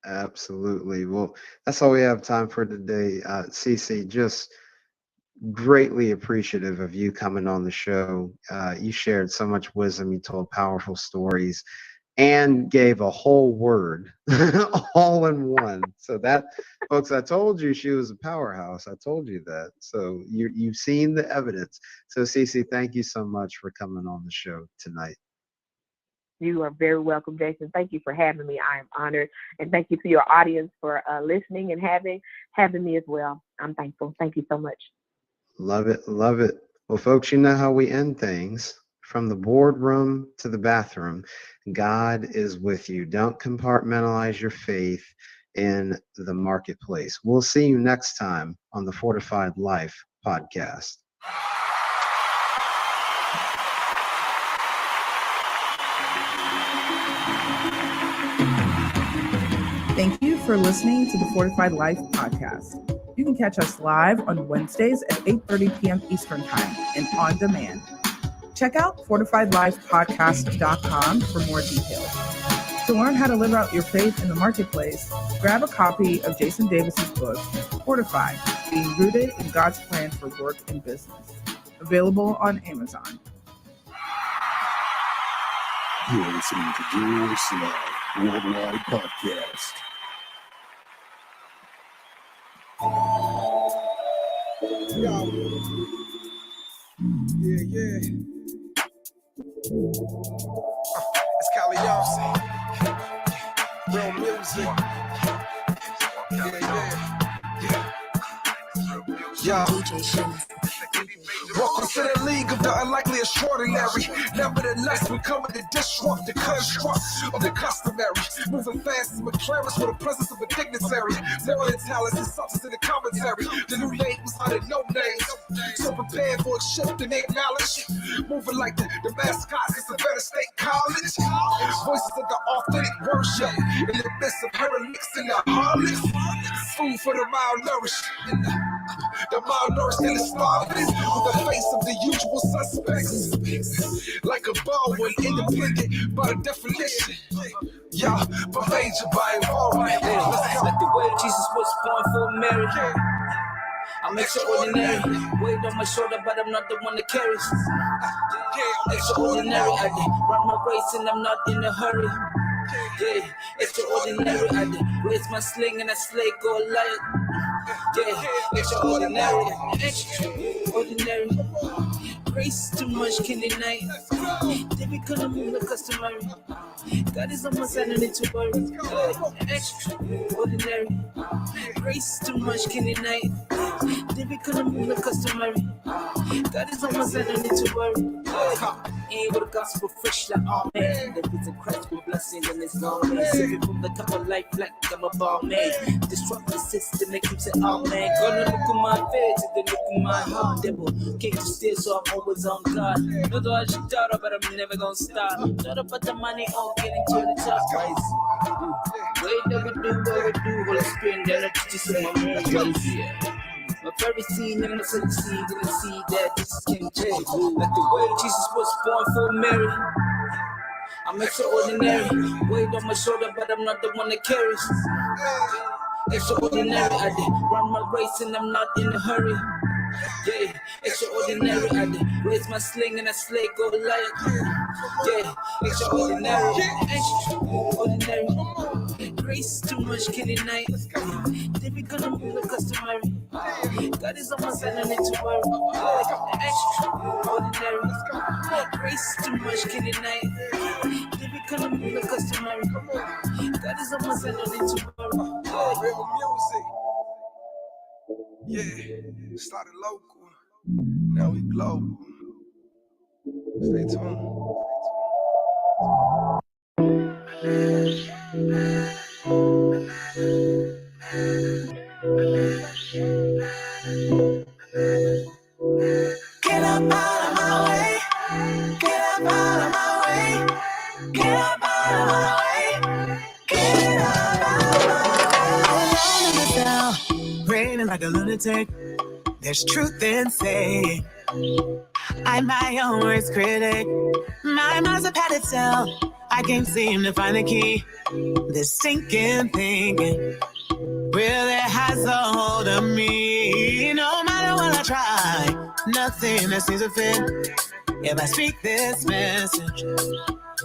Absolutely. Well, that's all we have time for today. Cece, just greatly appreciative of you coming on the show. You shared so much wisdom. You told powerful stories and gave a whole word all in one. So that, folks, I told you she was a powerhouse. I told you that. So you've seen the evidence. So Cece, thank you so much for coming on the show tonight. You are very welcome, Jason. Thank you for having me. I am honored. And thank you to your audience for listening and having me as well. I'm thankful. Thank you so much. Love it. Love it. Well, folks, you know how we end things. From the boardroom to the bathroom, God is with you. Don't compartmentalize your faith in the marketplace. We'll see you next time on the Fortified Life podcast. Thank you for listening to the Fortified Life podcast. You can catch us live on Wednesdays at 8:30 p.m. Eastern Time and on demand. Check out FortifiedLifePodcast.com for more details. To learn how to live out your faith in the marketplace, grab a copy of Jason Davis's book, Fortified, Being Rooted in God's Plan for Work and Business. Available on Amazon. You're listening to Jerusalem Worldwide Podcast. Yo. Yeah. It's Calios. Real music. Yeah. Welcome to the league of the unlikely extraordinary. Nevertheless, we come to disrupt the construct of the customary. Moving fast as McLaren's with the presence of a dignitary. More than talents and substance in the commentary. The new names are the no names. So prepared for a shift in their knowledge. Moving like the mascots of Savannah State College. Voices of the authentic worship. In the midst of heretics and the harlots. Food for the malnourished. The malnourished and the starving. With the face of the usual suspects. Like a Baldwin, independent by the definition. Yeah, but major by involvement. Like the way Jesus was born for Mary. I'm extraordinary. Weight on my shoulder, but I'm not the one that carries. Extraordinary. I did run my race and I'm not in a hurry. Yeah, extraordinary. I did raise my sling and I slay Goliath. Yeah, extraordinary. Extraordinary. Grace too much can deny. They be calling me the customary. God is on my side, no need to worry. Extraordinary. Grace too much can deny. They be calling me the customary. God is on my side, no need to worry. Ain't with the gospel fresh like all man. There is a Christ with blessings and it's all man. Sipping from the cup of life like I'm a ball man. Disrupt the system that keeps it all man. Gonna look at my face, then look at my heart. Devil came to steal, so I'm always on God. No though I should doubt, but I'm never gonna stop. Thought about the money, all getting to the top, guys. Wait, that we do what we do. Holy Spirit, then I teach you some more ways. My very seed, never succeed in the seed that Jesus can change. Like the way Jesus was born for Mary. I'm extraordinary. Weight on my shoulder, but I'm not the one that carries. Extraordinary. I did run my race and I'm not in a hurry. Yeah, extraordinary. I did raise my sling and I slay Goliath. Yeah, extraordinary. Extraordinary. Grace too much can deny. They be gonna be the customary. God is on my side, no need to worry. Extraordinary. Grace too much can deny. They be gonna be the customary. God is on my side, no need to worry. Real music. Yeah, started local. Now we global. Stay tuned. Get up out of my way. Get up out of my way. Get up out of my way. Get up out of my way. Alone raining like a lunatic. There's truth in saying I'm my own worst critic. My mind's a pet itself. I can't seem to find the key. This sinking thinking really has a hold of me. No matter what I try, nothing that seems to fit. If I speak this message,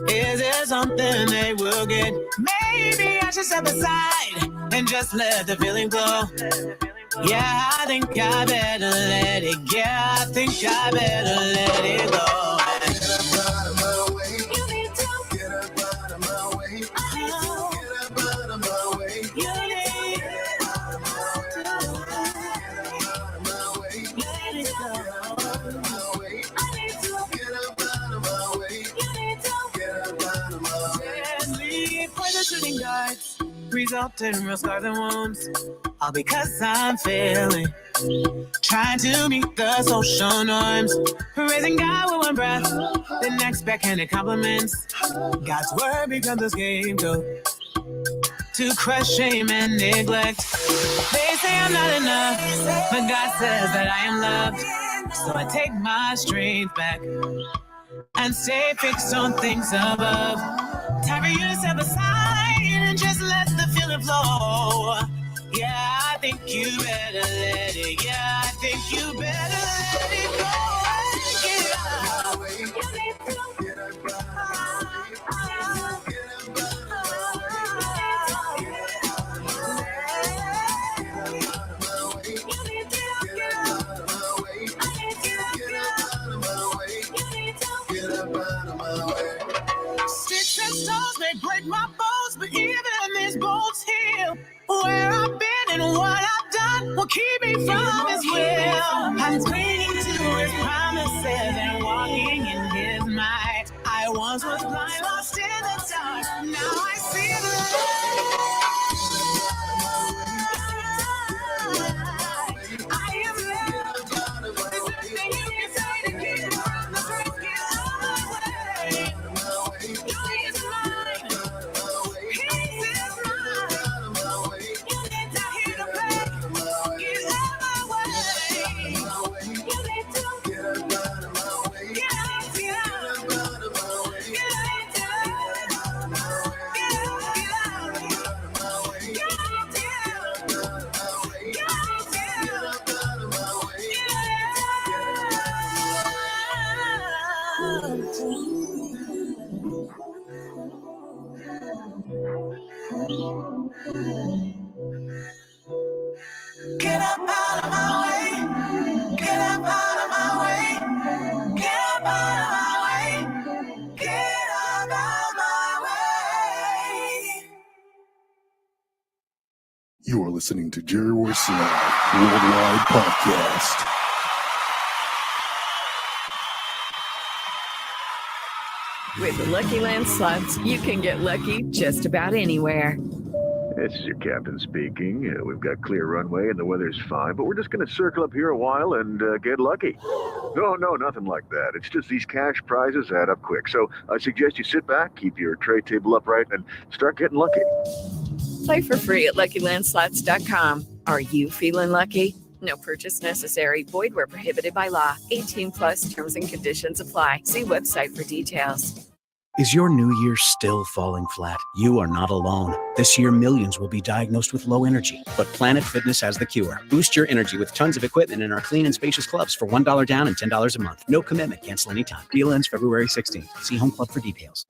is it something they will get? Maybe I should step aside and just let the feeling go. Yeah, I think I better let it. Yeah, I think I better let it go. Get up out of my way. You need to get up out of my way. Get up out of my way. You need to get out of my way. Let it go. I need to get up out of my way. You need to get up out of my way. Sleep for the shooting guards. Result in real scars and wounds. All because I'm failing. Trying to meet the social norms. Raising God with one breath. The next backhanded compliments. God's word becomes a scapegoat. to crush shame and neglect. They say I'm not enough, but God says that I am loved. So I take my strength back and stay fixed on things above. Time for you to step aside and just let the feeling flow. Yeah, I think you better let it. Yeah, I think you better let it go. Get out. You need to get out. Sticks and stones may break my bones, but even these bones heal. Where I've been and what I've done will keep me from His will. I'm clinging to His promises and walking in His might. I once was blind, lost in the dark. Now I see the light. I am loved. There's nothing you can say to keep me from the break. Get away. Joy is mine. Peace is mine. You need to hear the pain. Get out of my way. You need to get out. Get out. Get out. Get out. Get up out of my way. Get up out of my way. Get up out of my way. Get up out of my way. You are listening to Jerry Royce Live Worldwide Podcast. With the Lucky Land Slots, you can get lucky just about anywhere. This is your captain speaking. We've got clear runway and the weather's fine, but we're just going to circle up here a while and get lucky. No, nothing like that. It's just these cash prizes add up quick. So I suggest you sit back, keep your tray table upright, and start getting lucky. Play for free at LuckyLandSlots.com. Are you feeling lucky? No purchase necessary. Void where prohibited by law. 18 plus terms and conditions apply. See website for details. Is your new year still falling flat? You are not alone. This year, millions will be diagnosed with low energy, but Planet Fitness has the cure. Boost your energy with tons of equipment in our clean and spacious clubs for $1 down and $10 a month. No commitment. Cancel anytime. Deal ends February 16th. See Home Club for details.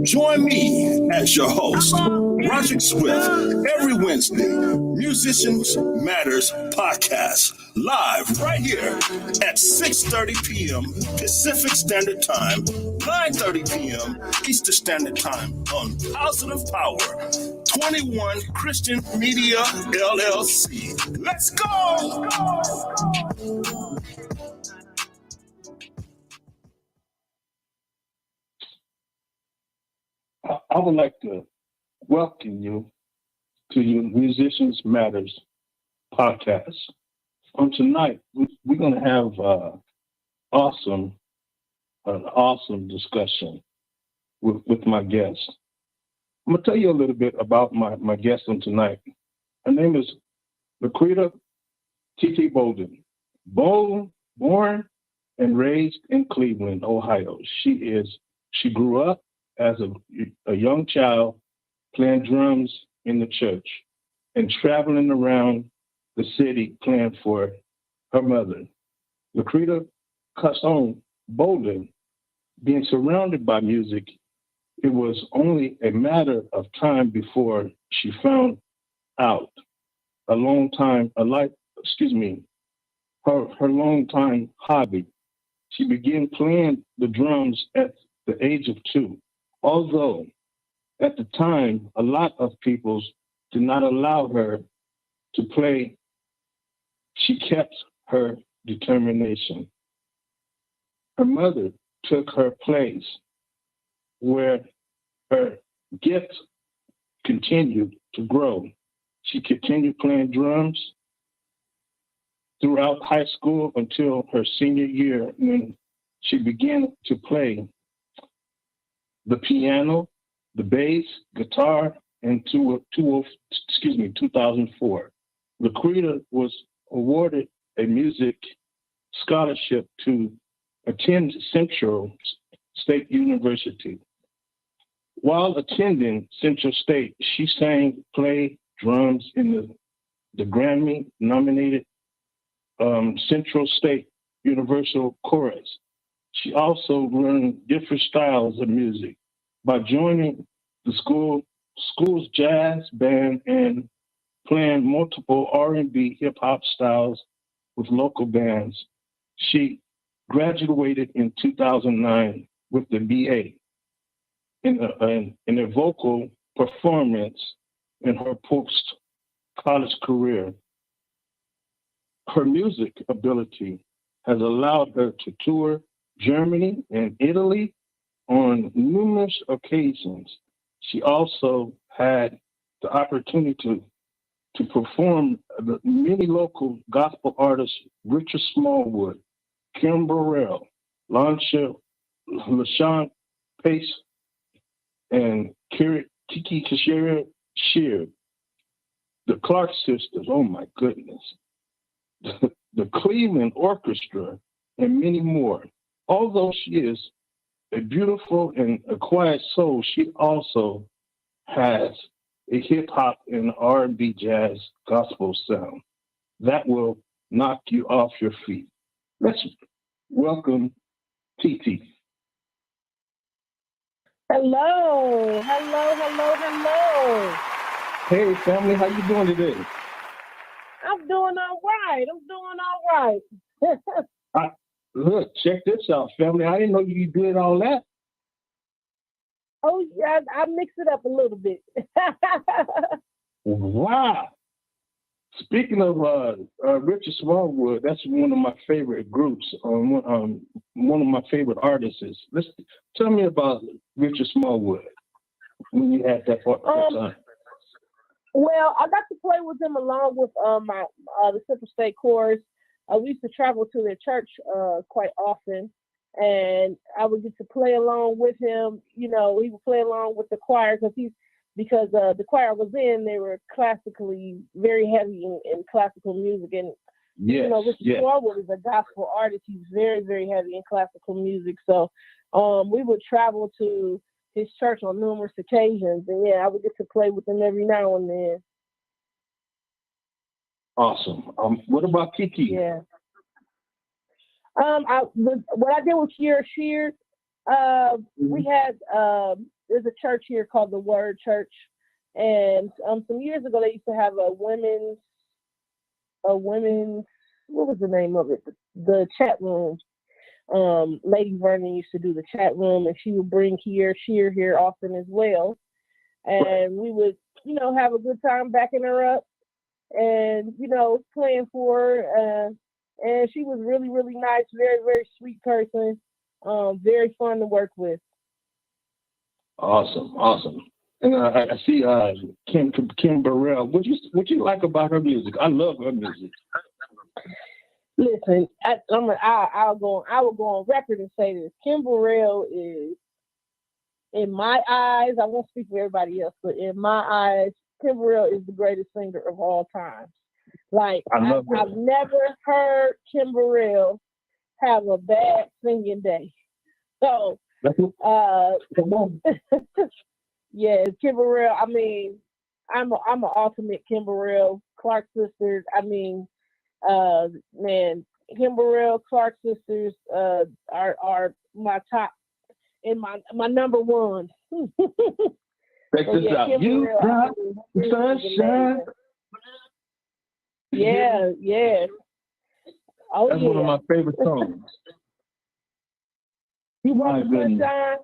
Join me as your host, Roger Swift, every Wednesday, Musicians Matters Podcast, live right here at 6:30 p.m. Pacific Standard Time, 9:30 p.m. Eastern Standard Time on Positive Power, 21 Christian Media LLC. Let's go! I would like to welcome you to your Musicians Matters podcast. Tonight, we're going to have an awesome discussion with my guest. I'm going to tell you a little bit about my guest on tonight. Her name is Laquita T.T. Bolden. Born and raised in Cleveland, Ohio. She grew up as a young child playing drums in the church and traveling around the city playing for her mother. Laquita Casson Bolden, being surrounded by music, it was only a matter of time before she found out her long-time hobby. She began playing the drums at the age of 2. Although at the time, a lot of people did not allow her to play, she kept her determination. Her mother took her place where her gift continued to grow. She continued playing drums throughout high school until her senior year, when she began to play the piano, the bass, guitar, in 2004. Laquita was awarded a music scholarship to attend Central State University. While attending Central State, she sang, played drums in the Grammy-nominated Central State Universal Chorus. She also learned different styles of music by joining the school's jazz band and playing multiple R&B hip-hop styles with local bands. She graduated in 2009 with the BA in a vocal performance in her post-college career. Her music ability has allowed her to tour Germany and Italy on numerous occasions. She also had the opportunity to perform the many local gospel artists, Richard Smallwood, Kim Burrell, LaShawn Pace, and Kiki Shear, the Clark sisters, oh my goodness, the Cleveland Orchestra, and many more. Although she is a beautiful and a quiet soul, she also has a hip-hop and R&B jazz gospel sound that will knock you off your feet. Let's welcome TT. Hello. Hey, family, how you doing today? I'm doing all right. Look, check this out, family. I didn't know you did all that. Oh, yeah, I mixed it up a little bit. Wow. Speaking of Richard Smallwood, that's one of my favorite groups, one of my favorite artists. Tell me about Richard Smallwood when you had that time. Well, I got to play with him along with the Central State Chorus. We used to travel to their church quite often, and I would get to play along with him. You know, he would play along with the choir because the choir I was in, they were classically very heavy in classical music. And, you know, Richard Smallwood is a gospel artist. He's very, very heavy in classical music. So we would travel to his church on numerous occasions. And, yeah, I would get to play with him every now and then. Awesome. What about Kiki? Yeah. What I did with Sheer, we had there's a church here called the Word Church, and some years ago they used to have a women's what was the name of it? The chat room. Lady Vernon used to do the chat room, and she would bring Sheer here often as well, and we would have a good time backing her up. And, playing for her. And she was really, really nice, very, very sweet person, very fun to work with. Awesome. And I see Kim Burrell. What you like about her music? I love her music. Listen, I will go on record and say this. Kim Burrell is, in my eyes, I won't speak for everybody else, but in my eyes, Kim Burrell is the greatest singer of all time. Like, I've never heard Kim Burrell have a bad singing day. So, yeah, Kim Burrell. I mean, I'm an ultimate Kim Burrell, Clark sisters. I mean, man, Kim Burrell, Clark sisters are my top and my number one. Check this out. Kim you brought sunshine. Yeah. Oh, that's one of my favorite songs. You brought the sunshine.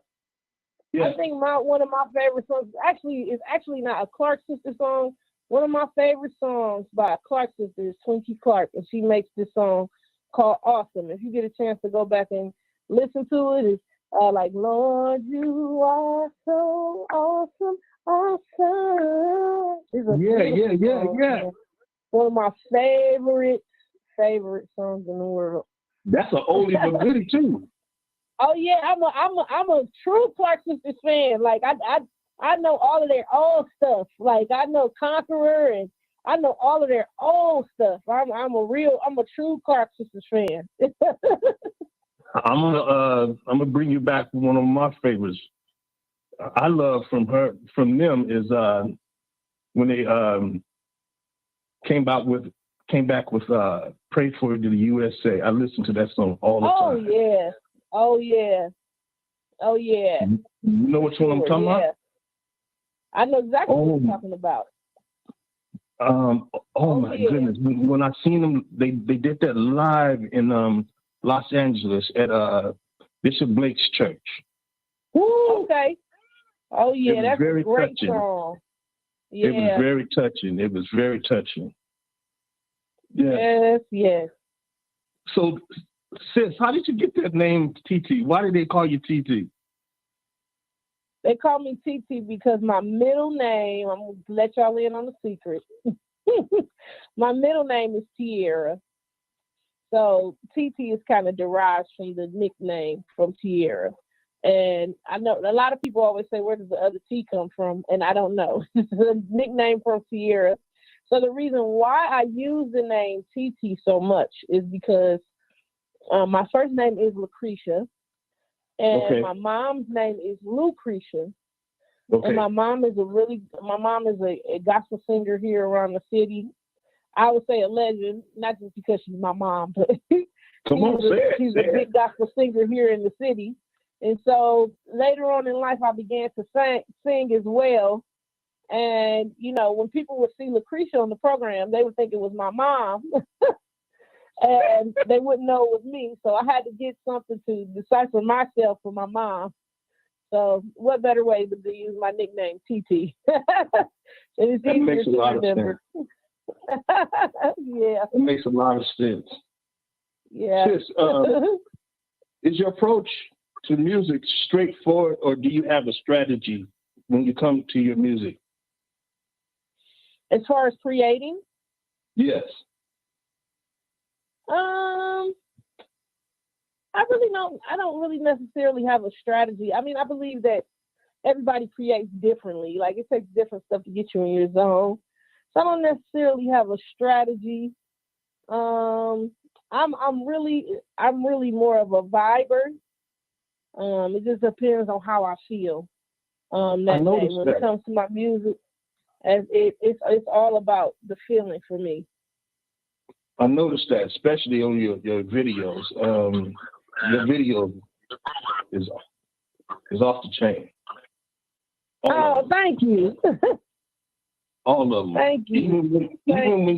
Yeah. I think one of my favorite songs is actually not a Clark sister song. One of my favorite songs by a Clark sister is Twinkie Clark, and she makes this song called Awesome. If you get a chance to go back and listen to it, it's like, Lord, you are so awesome. Yeah. One of my favorite songs in the world. That's an oldie but goodie too. Oh yeah, I'm a true Clark sisters fan. Like I I know all of their old stuff. Like I know Conqueror and I know all of their old stuff. I'm a true Clark Sisters fan. I'm gonna bring you back one of my favorites. I love from them is when they came back with "Pray for the USA." I listen to that song all the time. Oh yeah. You know which one I'm talking about? I know exactly what you're talking about. My goodness! When I seen them, they did that live in Los Angeles at Bishop Blake's church. Woo, okay. Oh yeah, that's very a great touching. song. Yeah. It was very touching. Yeah. Yes. So, sis, how did you get that name TT? Why did they call you TT? They call me TT because my middle name, I'm going to let y'all in on the secret. My middle name is Tierra. So TT is kind of derived from the nickname from Tierra. And I know a lot of people always say, where does the other T come from? And I don't know. It's a nickname from Tierra. So the reason why I use the name TT so much is because my first name is Lucretia. And my mom's name is Lucretia. Okay. And my mom is a gospel singer here around the city. I would say a legend, not just because she's my mom, but she's a big gospel singer here in the city. And so later on in life, I began to sing as well. And, when people would see Lucretia on the program, they would think it was my mom. And they wouldn't know it was me. So I had to get something to decipher myself for my mom. So what better way than to use my nickname, TT? It's easier to remember. Yeah. It makes a lot of sense. Yeah. Sis, is your approach to music straightforward, or do you have a strategy when you come to your music? As far as creating? Yes. I don't really necessarily have a strategy. I mean, I believe that everybody creates differently. Like it takes different stuff to get you in your zone. So I don't necessarily have a strategy. I'm really more of a viber. It just depends on how I feel. That day. When it comes to my music, it's all about the feeling for me. I noticed that, especially on your videos. Your video is off the chain. Thank you. All of them. Thank you. Even when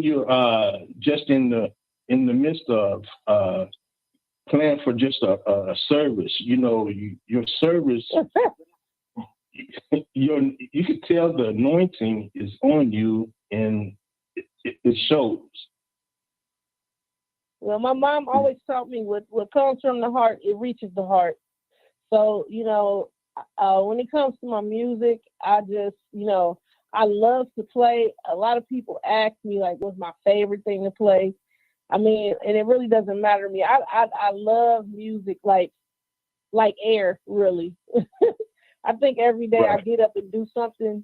you're just in the midst of plan for just a service, your service. You can tell the anointing is on you, and it shows. Well, my mom always taught me what comes from the heart, it reaches the heart. So, when it comes to my music, I just, I love to play. A lot of people ask me, like, what's my favorite thing to play? I mean, and it really doesn't matter to me. I love music like air, really. I think every day I get up and do something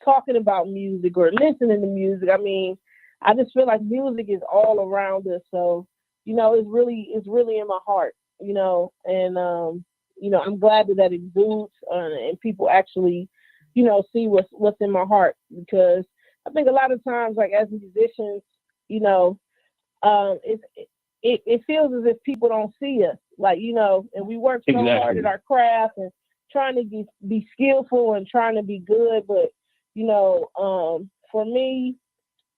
talking about music or listening to music. I mean, I just feel like music is all around us. So, it's really in my heart, and, I'm glad that exudes and people actually, see what's in my heart, because I think a lot of times, like as musicians, it feels as if people don't see us, like, and we work so hard at our craft and trying to be skillful and trying to be good. But, for me,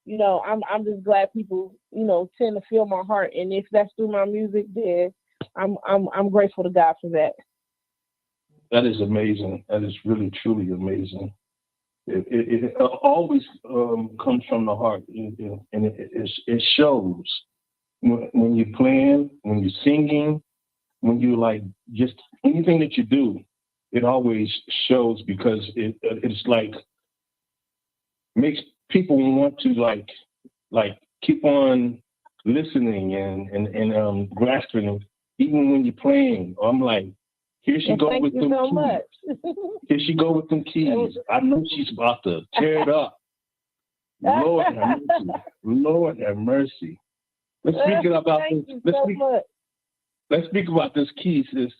I'm just glad people, tend to feel my heart. And if that's through my music, then I'm grateful to God for that. That is amazing. That is really, truly amazing. It always comes from the heart, and it shows when you're playing, when you're singing, when you like just anything that you do. It always shows, because it's like makes people want to like keep on listening and grasping, even when you're playing. I'm like, Here she go thank with you them so keys. much. Here she go with them keys. I know she's about to tear it up. Lord have mercy. Lord have mercy. Let's speak about Thank this. you so much. Let's speak about this key, sis.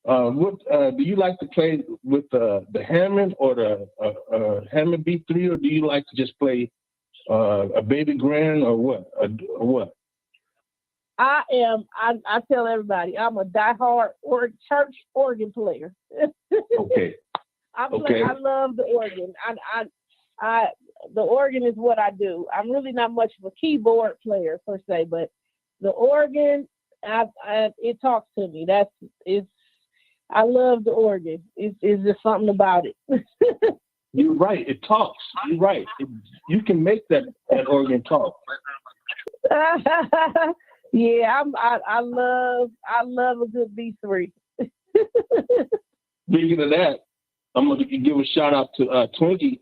What do you like to play with the Hammond or the Hammond B3, or do you like to just play a baby grand or what? What? I tell everybody, I'm a diehard church organ player. Okay. I love the organ. The organ is what I do. I'm really not much of a keyboard player per se, but the organ, it talks to me. I love the organ. It's just something about it. You're right. It talks. You're right. You can make that organ talk. Yeah, I love a good B3. Speaking of that, I'm gonna give a shout out to Twinkie.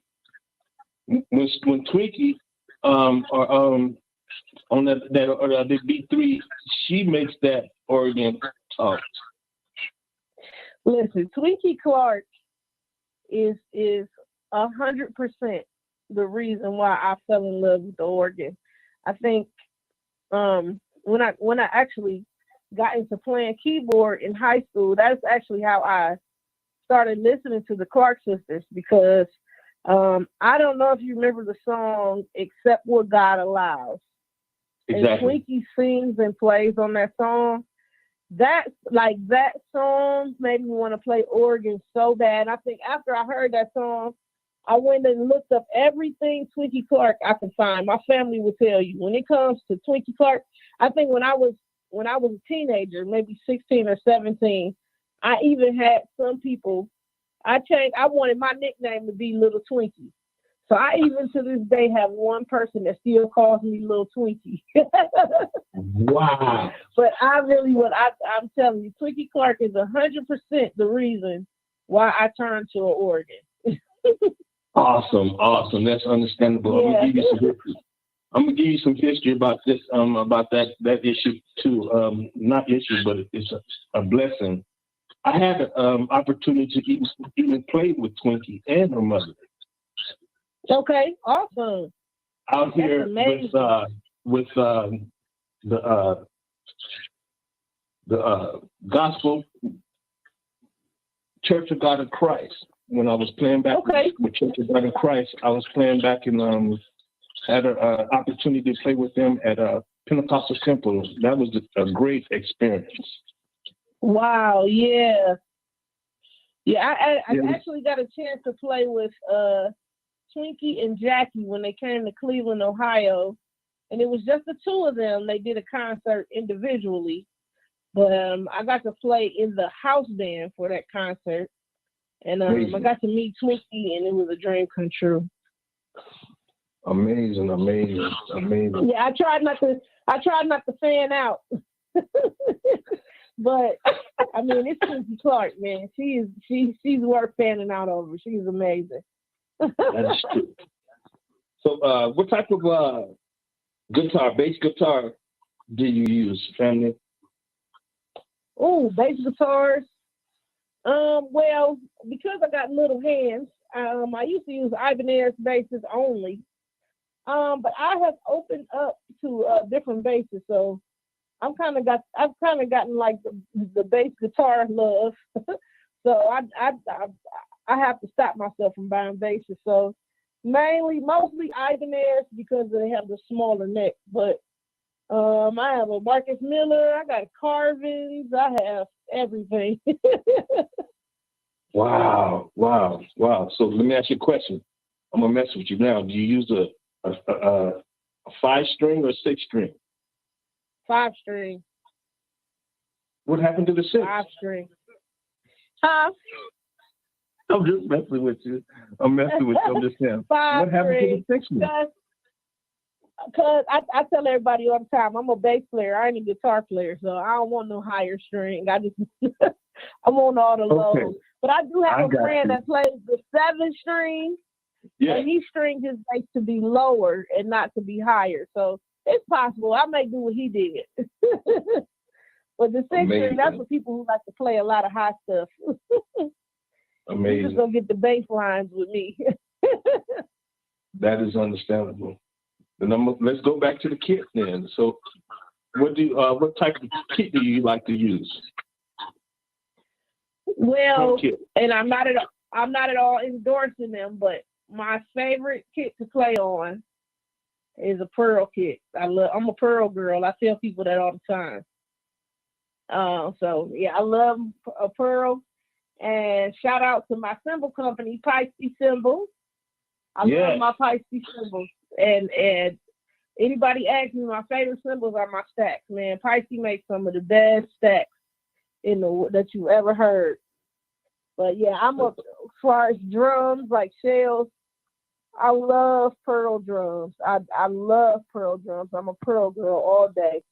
When Twinkie on that B3, she makes that organ talk. Listen, Twinkie Clark is 100% the reason why I fell in love with the organ. I think when I actually got into playing keyboard in high school, that's actually how I started listening to the Clark sisters, because I don't know if you remember the song "Accept What God Allows." Exactly. And Twinkie sings and plays on that song. That song made me want to play organ so bad. I think after I heard that song, I went and looked up everything Twinkie Clark I could find. My family will tell you, when it comes to Twinkie Clark, I think when I was a teenager, maybe 16 or 17, I even had some people. I wanted my nickname to be Little Twinkie. So I even to this day have one person that still calls me Little Twinkie. Wow. But I'm telling you, Twinkie Clark is 100% the reason why I turned to an organ. Awesome. That's understandable. Yeah. I'm gonna give you some history about this, about that issue too. Not issue, but it's a blessing. I had an opportunity to even play with Twinkie and her mother. Okay, awesome. Out here with the Gospel Church of God in Christ. When I was playing back with Church of God in Christ, I was playing back in had an opportunity to play with them at a Pentecostal temple. That was a great experience. Wow, yeah. Yeah, I actually got a chance to play with Twinkie and Jackie when they came to Cleveland, Ohio. And it was just the two of them. They did a concert individually. But I got to play in the house band for that concert. And I got to meet Twinkie, and it was a dream come true. Amazing. Yeah, I tried not to fan out. But I mean, it's Twinkie Clark, man. She's worth fanning out over. She's amazing. That is true. So what type of bass guitar do you use, family? Oh, bass guitars. Well, because I got little hands, I used to use Ibanez basses only. But I have opened up to different basses, so I've kind of gotten like the bass guitar love. So I have to stop myself from buying basses. So mostly Ibanez because they have the smaller neck. But I have a Marcus Miller. I got Carvins. I have everything. Wow. So let me ask you a question. I'm gonna mess with you now. Do you use a 5-string or 6-string? 5-string. What happened to the 6? 5-string. Huh? I'm just messing with you. I'm just saying. What happened to the 6-string? Because I tell everybody all the time, I'm a bass player. I ain't a guitar player, so I don't want no higher string. I want all the lows. But I do have a friend that plays the 7-string. Yeah. And he stringed his bass to be lower and not to be higher. So it's possible. I may do what he did. But the 6 string, Amazing. that's for people who like to play a lot of high stuff. You Amazing. just gonna get the bass lines with me. That is understandable. And let's go back to the kit then. So, what type of kit do you like to use? Well, and I'm not at all endorsing them, but my favorite kit to play on is a pearl kit. I'm a pearl girl. I tell people that all the time. So yeah, I love a pearl. And shout out to my cymbal company, Pisces Cymbals. I love my Pisces cymbals. And anybody asks me, my favorite cymbals are my stacks, man. Pisces makes some of the best stacks that you ever heard. But yeah, as far as drums, like shells, I love pearl drums. I love pearl drums. I'm a pearl girl all day.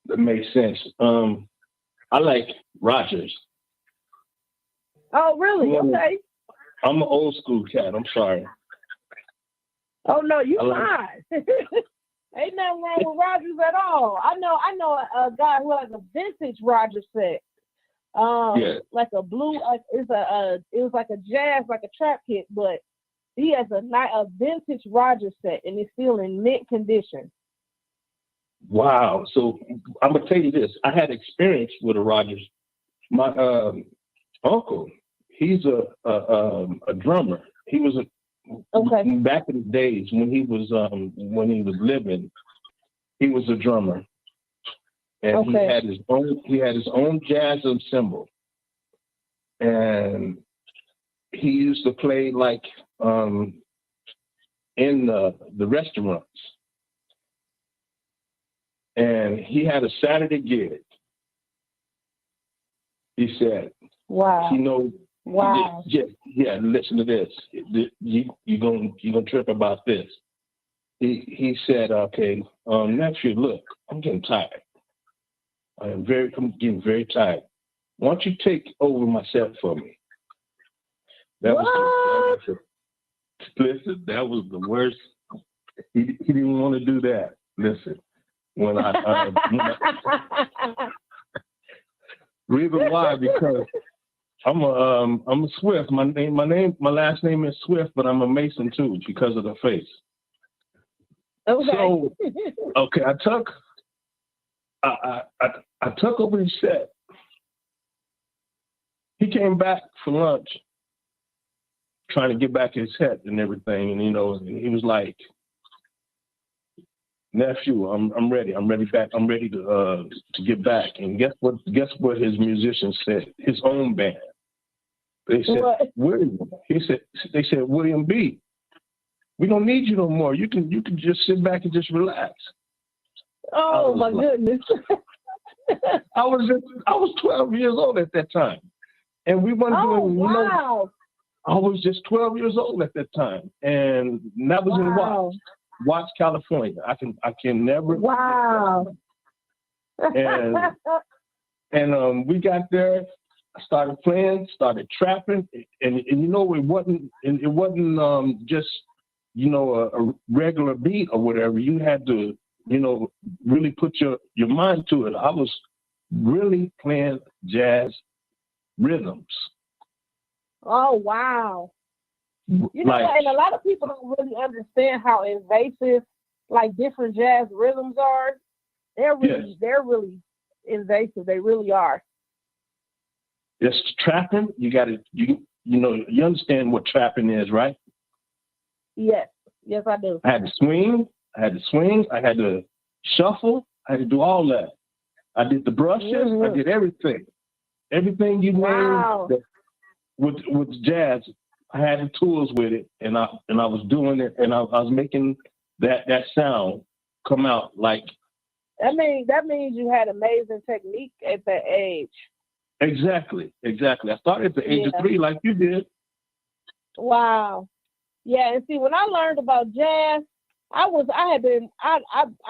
That makes sense. I like Rogers. Oh, really? Okay. I'm an old school cat. I'm sorry. Oh no, you fine. Ain't nothing wrong with Rogers at all. I know a guy who has a vintage Rogers set. Like a blue. It was like a jazz, like a trap kit, but he has a vintage Rogers set, and it's still in mint condition. Wow. So I'm gonna tell you this. I had experience with a Rogers. My uncle, he's a drummer. He was back in the days when he was living. He was a drummer, and he had his own jazz ensemble, and he used to play like in the restaurants. And he had a Saturday gig. He said, "Wow, wow, yeah. Listen to this. You're gonna trip about this." He said, "Okay, nephew, look, I'm getting tired. I'm getting very tired. Why don't you take over my set for me?" That was the worst. He didn't want to do that. Listen. When reason why, because I'm a Swift. My last name is Swift, but I'm a Mason too because of the face. Okay. So I took over his set. He came back for lunch, trying to get back his set and everything, and he was like, "Nephew, I'm ready. I'm ready back. I'm ready to get back." And guess what his musicians said? His own band. They said, what? "William." They said, "William B, we don't need you no more. You can just sit back and just relax." Oh my goodness. I was 12 years old at that time, and we weren't doing. Wow. I was just 12 years old at that time, and that was in Watts, California. I can never. Wow. And we got there. I started playing, started trapping, and it wasn't just a regular beat or whatever. You had to really put your mind to it. I was really playing jazz rhythms. Oh wow. And a lot of people don't really understand how invasive like different jazz rhythms are. They're really invasive. They really are. It's trapping. You understand what trapping is, right? Yes, I do. I had to swing. I had to shuffle. I had to do all that. I did the brushes. I did everything. Everything you named with jazz. I had the tools with it, and I was doing it, and I was making that sound come out like. That means you had amazing technique at that age. Exactly. I started at the age of 3, like you did. Wow. Yeah, and see, when I learned about jazz, I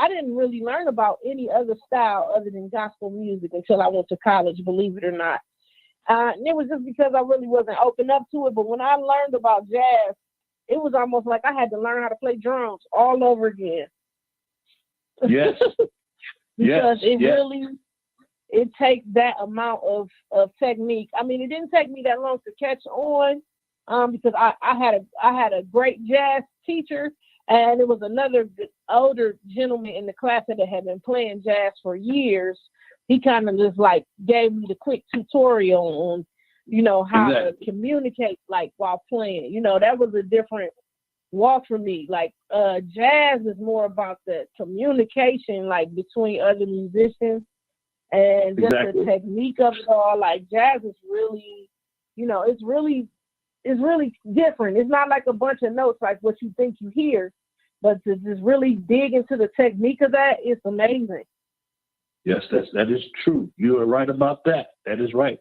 didn't really learn about any other style other than gospel music until I went to college, believe it or not. And it was just because I really wasn't open up to it. But when I learned about jazz, it was almost like I had to learn how to play drums all over again. Yes. Because it it takes that amount of technique. I mean, it didn't take me that long to catch on, because I had a great jazz teacher, and it was another older gentleman in the class that had been playing jazz for years. He kind of just like gave me the quick tutorial on, you know, how to communicate like while playing. You know, that was a different walk for me. Like jazz is more about the communication, like between other musicians, and just the technique of it all. Like jazz is really, you know, it's really different. It's not like a bunch of notes like what you think you hear, but to just really dig into the technique of that, it's amazing. Yes, that is true. You are right about that. That is right.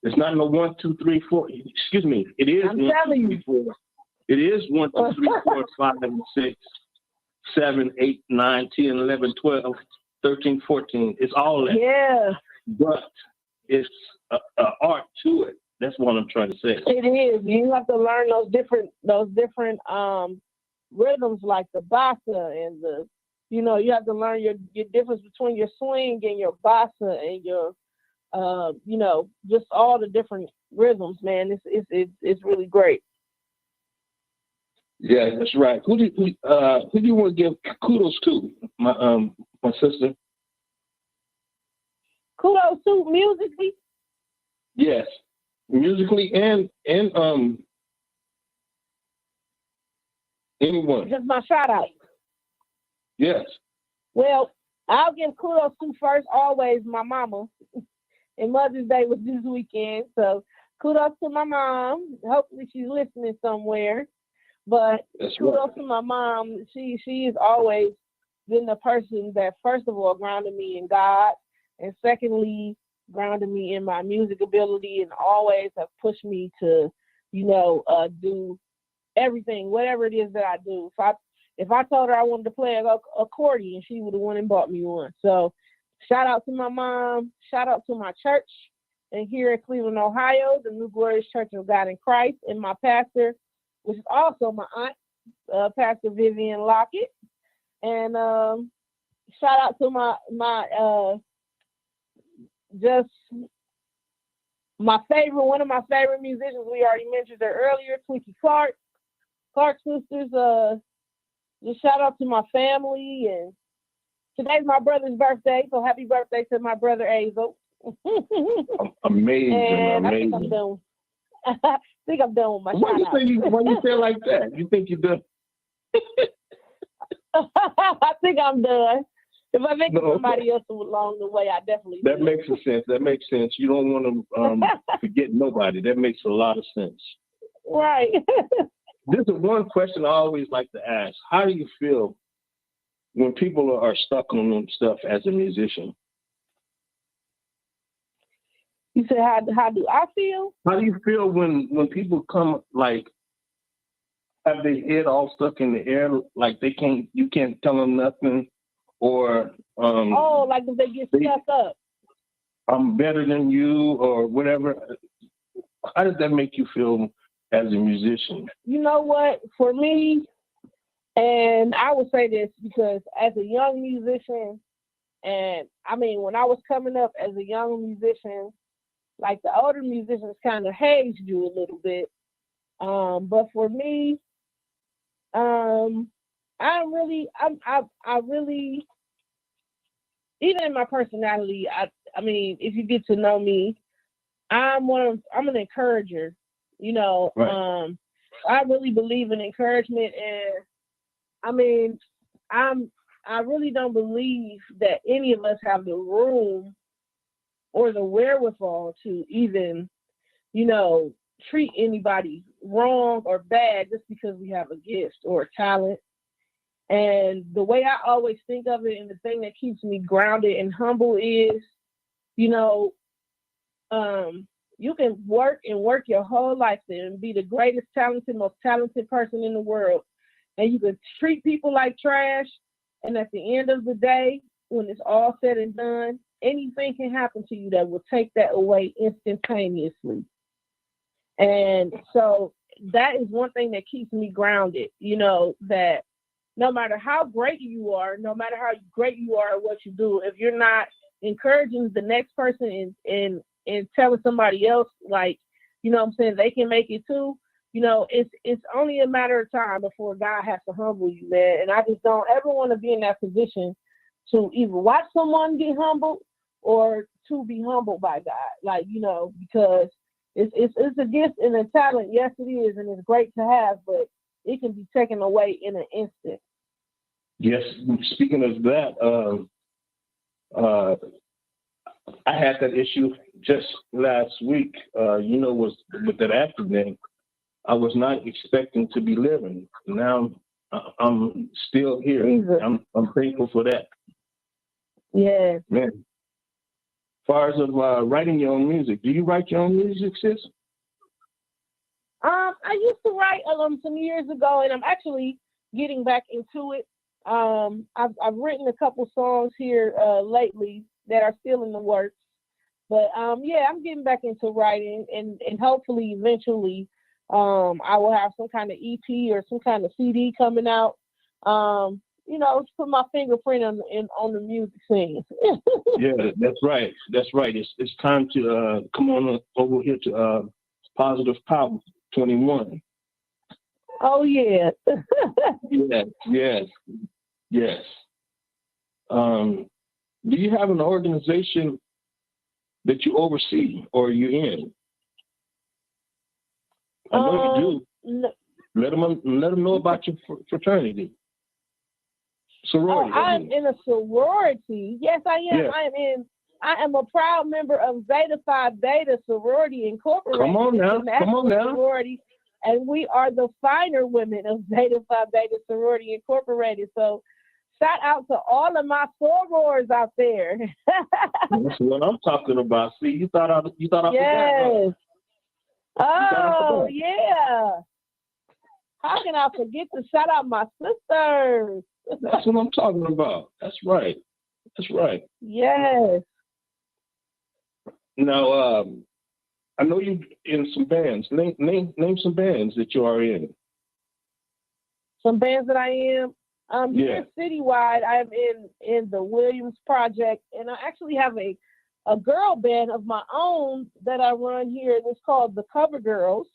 It's not no 1, 2, 3, 4. Excuse me. It is I'm 1, telling 2, 3, 4. It is 1, 2, 3, 4, 5, 6, 7, 8, 9, 10, 11, 12, 13, 14. It's all that. Yeah. But it's an art to it. That's what I'm trying to say. It is. You have to learn those different rhythms, like the bossa and the, you know, you have to learn your difference between your swing and your bossa and your, you know, just all the different rhythms, man. It's really great. Yeah, that's right. Who do you want to give kudos to? My sister. Kudos to musically. Yes, musically and anyone. Just my shout out. Yes. Well, I'll give kudos to first always my mama. And Mother's Day was this weekend, so kudos to my mom. Hopefully she's listening somewhere. But kudos to my mom. She has always been the person that, first of all, grounded me in God, and secondly, grounded me in my music ability, and always have pushed me to, you know, do everything, whatever it is that I do. If I told her I wanted to play an accordion, she would have went and bought me one. So shout out to my mom. Shout out to my church and here in Cleveland, Ohio, the New Glorious Church of God in Christ, and my pastor, which is also my aunt, Pastor Vivian Lockett. And shout out to my one of my favorite musicians. We already mentioned her earlier, Twinkie Clark sisters. Just shout out to my family. And today's my brother's birthday, so happy birthday to my brother Azel. Amazing. And I think I'm done. I think I'm done with my Why you say like that? You think you're done? I think I'm done. If I think of somebody else along the way, I definitely That do. makes sense. That makes sense. You don't want to forget nobody. That makes a lot of sense. Right. This is one question I always like to ask. How do you feel when people are stuck on them stuff as a musician? You said, how do I feel? How do you feel when people come, like, have their head all stuck in the air, like you can't tell them nothing, or like if they get stuck up. I'm better than you, or whatever. How does that make you feel as a musician? You know what? For me, and I would say this because as a young musician, and I mean, when I was coming up as a young musician, like the older musicians kind of hazed you a little bit. But for me, I really, even in my personality, I mean, if you get to know me, I'm an encourager, you know. Right. I really believe in encouragement, and I mean, I really don't believe that any of us have the room or the wherewithal to even, you know, treat anybody wrong or bad just because we have a gift or a talent. And the way I always think of it, and the thing that keeps me grounded and humble is, you know, you can work your whole life and be the greatest talented, most talented person in the world, and you can treat people like trash. And at the end of the day, when it's all said and done, anything can happen to you that will take that away instantaneously. And so that is one thing that keeps me grounded, you know, that no matter how great you are, no matter how great you are at what you do, if you're not encouraging the next person and telling somebody else, like, you know what I'm saying, they can make it too. You know, it's only a matter of time before God has to humble you, man. And I just don't ever want to be in that position to either watch someone get humbled or to be humbled by God. Like, you know, because it's a gift and a talent. Yes, it is, and it's great to have, but it can be taken away in an instant. Yes, speaking of that, I had that issue just last week. Was with that accident. I was not expecting to be living. Now I'm still here. I'm thankful for that. Yeah, man. As far as writing your own music, do you write your own music, sis? I used to write some years ago, and I'm actually getting back into it. I've written a couple songs here lately that are still in the works. But yeah, I'm getting back into writing, and hopefully eventually I will have some kind of EP or some kind of CD coming out. Put my fingerprint on the music scene. Yeah, that's right. That's right. It's time to come on over here to Positive Power 21. Oh yeah. Yes. Do you have an organization that you oversee or are you in? I know you do. No. Let them know about your fraternity. Sorority. I'm in a sorority. Yes, I am. Yeah. I am a proud member of Zeta Phi Beta Sorority Incorporated. Come on now. Sorority, and we are the finer women of Zeta Phi Beta Sorority Incorporated. So shout out to all of my sorors out there. That's what I'm talking about. See, you thought I forgot. Yes. Oh, yeah. How can I forget to shout out my sisters? That's what I'm talking about. That's right. Yes. Now, I know you in some bands. Name some bands that you are in. Some bands that I am. Here citywide, I'm in the Williams Project, and I actually have a girl band of my own that I run here. It's called the Cover Girls.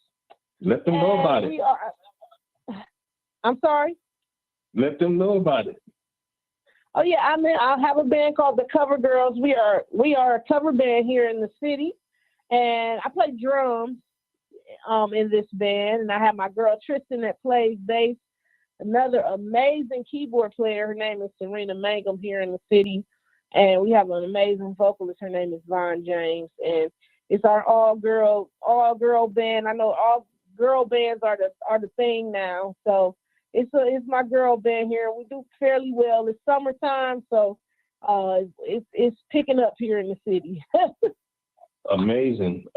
Let them know about it. I'm sorry? Let them know about it. Oh yeah, I have a band called the Cover Girls. We are a cover band here in the city, and I play drums in this band, and I have my girl Tristan that plays bass. Another amazing keyboard player. Her name is Serena Mangum here in the city, and we have an amazing vocalist. Her name is Vaughn James, and it's our all girl band. I know all girl bands are the thing now, so. It's my girl band here. We do fairly well. It's summertime, so it's picking up here in the city. Amazing.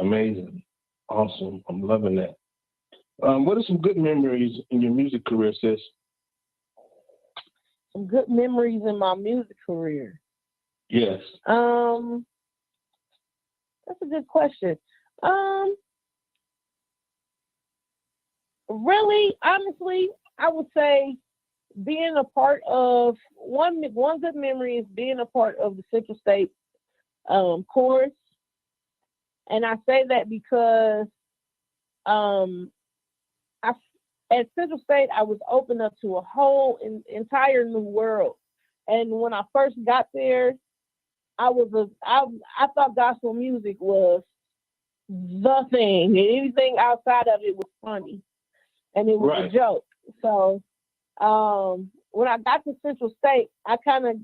Awesome. I'm loving that. What are some good memories in your music career, sis? Some good memories in my music career. Yes. That's a good question. Really, honestly, I would say being a part of one good memory is being a part of the Central State chorus, and I say that because at Central State I was opened up to a whole entire new world, and when I first got there, I thought gospel music was the thing, and anything outside of it was funny, and it was a joke. So when I got to Central State, I kind of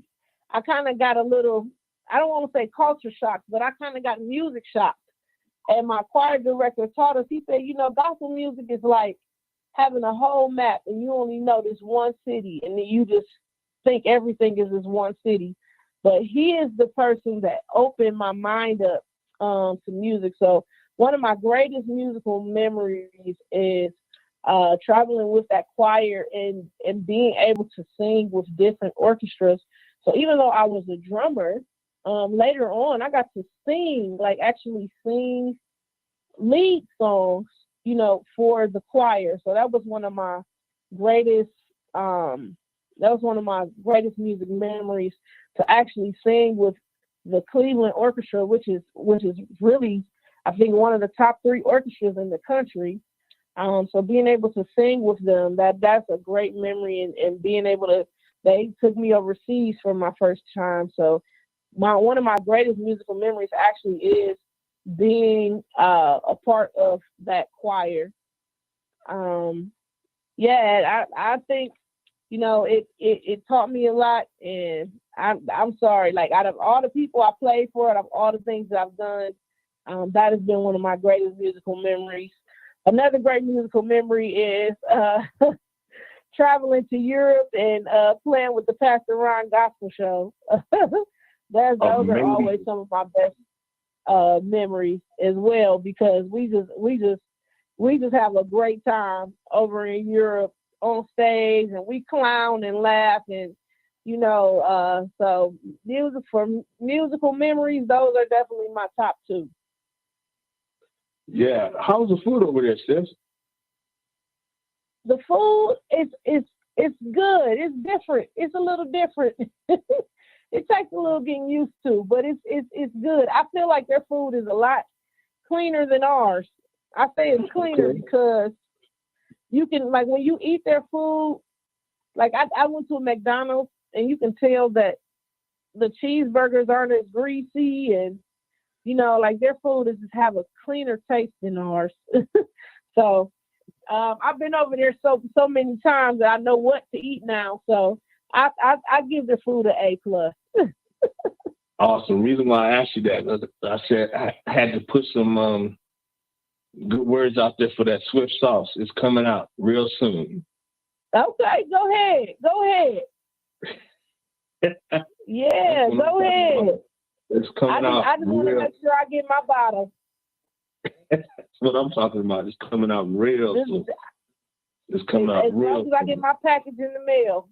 got a little, I don't want to say culture shock, but I kind of got music shocked. And my choir director taught us, he said, gospel music is like having a whole map and you only know this one city and then you just think everything is this one city. But he is the person that opened my mind up to music. So one of my greatest musical memories is traveling with that choir and being able to sing with different orchestras. So even though I was a drummer, later on I got to actually sing lead songs, for the choir. So that was one of my greatest music memories, to actually sing with the Cleveland Orchestra, which is really, I think, one of the top 3 orchestras in the country. So being able to sing with them, that's a great memory, and being able to, they took me overseas for my first time. So one of my greatest musical memories actually is being a part of that choir. I think, it taught me a lot, and I'm sorry, like, out of all the people I played for, out of all the things that I've done, that has been one of my greatest musical memories. Another great musical memory is traveling to Europe and playing with the Pastor Ron Gospel Show. Those are always some of my best memories as well, because we just have a great time over in Europe on stage, and we clown and laugh, and so musical memories, those are definitely my top 2. Yeah. How's the food over there, sis? The food is good. It's different. It's a little different. It takes a little getting used to, but it's good. I feel like their food is a lot cleaner than ours. I say it's cleaner because you can, like, when you eat their food, like I went to a McDonald's, and you can tell that the cheeseburgers aren't as greasy, and like, their food just have a cleaner taste than ours. So I've been over there so many times that I know what to eat now. So I give their food an A+. Awesome. Reason why I asked you that, I said I had to put some good words out there for that Swift sauce. It's coming out real soon. Okay, go ahead. Yeah, go ahead. It's coming out. I just want to make sure I get my bottle. That's what I'm talking about. It's coming out real soon. It's coming out real soon. As long as I get my package in the mail.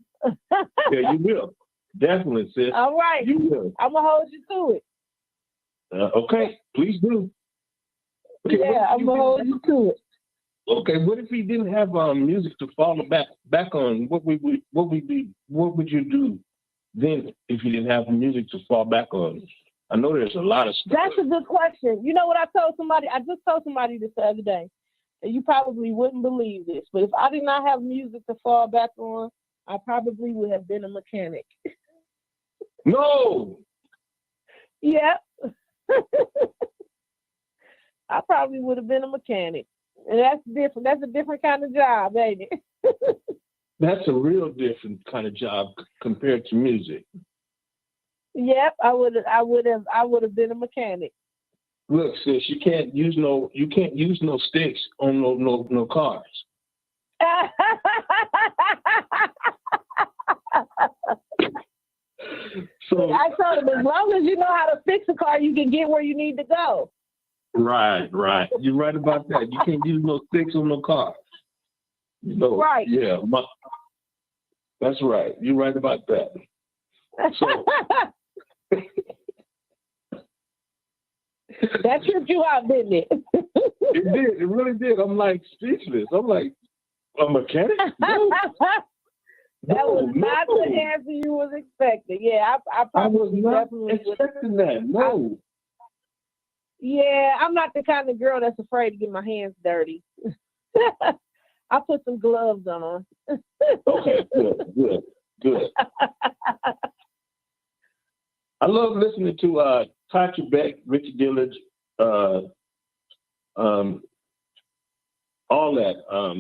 Yeah, you will. Definitely, sis. All right. You will. I'm going to hold you to it. Okay, please do. Okay, yeah, I'm going to hold you to it. Okay, what if you didn't have music to fall back on? What would you do then if you didn't have music to fall back on? I know there's a lot of stuff. That's a good question. You know what I told somebody? I just told somebody this the other day. And you probably wouldn't believe this, but if I did not have music to fall back on, I probably would have been a mechanic. No. Yep. I probably would have been a mechanic. And that's different. That's a different kind of job, ain't it? That's a real different kind of job compared to music. Yep, I would have been a mechanic. Look, sis, you can't use no sticks on no cars. So I told him, as long as you know how to fix a car, you can get where you need to go. Right. You're right about that. You can't use no sticks on no car. Right. Yeah. That's right. You're right about that. So, that tripped you out, didn't it? It did. It really did. I'm like speechless. I'm like, a mechanic? No. That was not the answer you was expecting. Yeah, I probably was not expecting that. No. Yeah, I'm not the kind of girl that's afraid to get my hands dirty. I put some gloves on. Okay, good. I love listening to Tasha Beck, Richard Dillard, all that.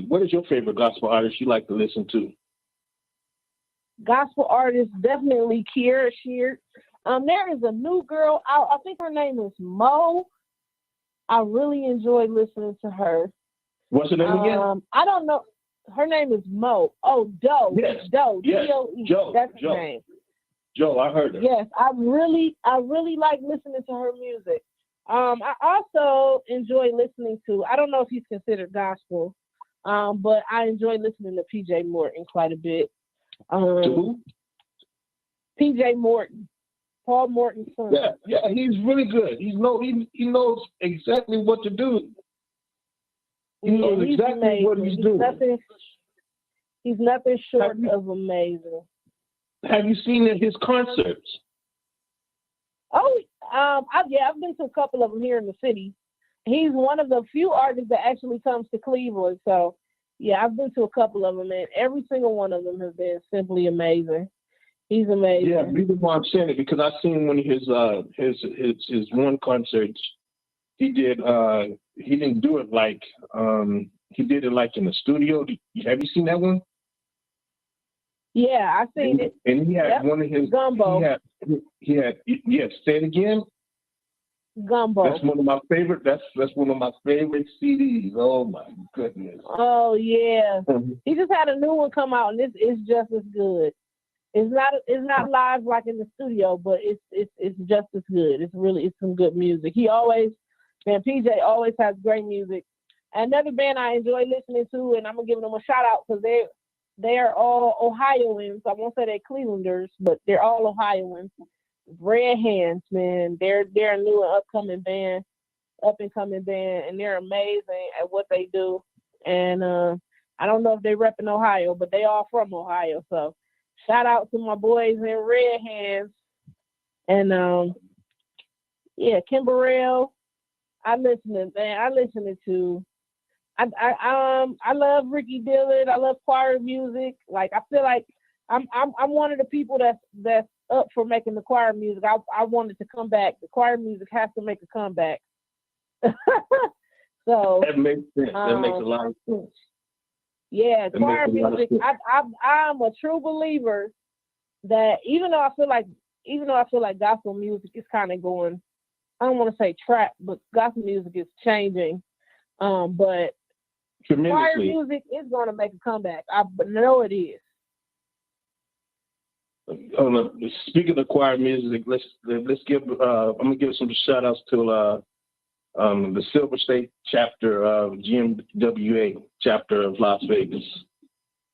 What is your favorite gospel artist you like to listen to? Gospel artist, definitely Kiera Sheard. There is a new girl out. I think her name is Mo. I really enjoy listening to her. What's her name again? I don't know. Her name is Mo. Oh, Doe. Yes. Doe. Yes. D-O-E. Joe. That's her name. Joe, I heard her. Yes, I really like listening to her music. I also enjoy listening to, I don't know if he's considered gospel, but I enjoy listening to PJ Morton quite a bit. To who? PJ Morton. Paul Morton's son. Yeah, he's really good. He knows exactly what to do. He knows exactly amazing. what he's doing. He's nothing short of amazing. Have you seen his concerts? I've been to a couple of them here in the city. He's one of the few artists that actually comes to Cleveland. So, yeah, I've been to a couple of them, and every single one of them has been simply amazing. He's amazing. Yeah, the reason why I'm saying it because I seen one of his one concerts. He didn't do it like he did it like in the studio. Have you seen that one? Yeah, I seen it. And he had one of his Gumbo. He had say it again. Gumbo. That's one of my favorite. That's one of my favorite CDs. Oh my goodness. Oh yeah. He just had a new one come out, and it's just as good. It's not live like in the studio, but it's just as good. It's some good music. PJ always has great music. Another band I enjoy listening to, and I'm gonna give them a shout out because they're all Ohioans. I won't say they're Clevelanders, but they're all Ohioans. Red Hands, man. They're a new and up and coming band, and they're amazing at what they do. And I don't know if they rep in Ohio, but they all from Ohio. So shout out to my boys in Red Hands. And Kim Burrell. I listen to. I love Ricky Dillard. I love choir music. Like I feel like I'm one of the people that's up for making the choir music. I want it to come back. The choir music has to make a comeback. So that makes sense. That makes a lot of sense. Yeah, choir music. I'm a true believer that even though I feel like gospel music is kind of going, I don't want to say trap, but gospel music is changing. But choir music is going to make a comeback. I know it is. Speaking of choir music, let's give. I'm gonna give some shout outs to the Silver State chapter of GMWA chapter of Las Vegas.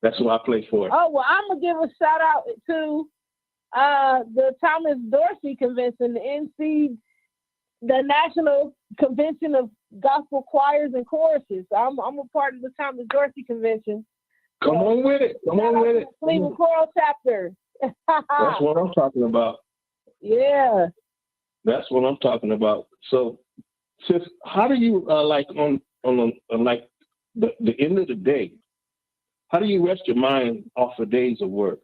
That's who I play for. Oh well, I'm gonna give a shout out to the Thomas Dorsey Convention, the National Convention of Gospel Choirs and Choruses. I'm a part of the Thomas Dorsey Convention. Come on with it. Cleveland Choral Chapter. That's what I'm talking about. Yeah. That's what I'm talking about. So, sis, how do you like on like the end of the day? How do you rest your mind off the days of work?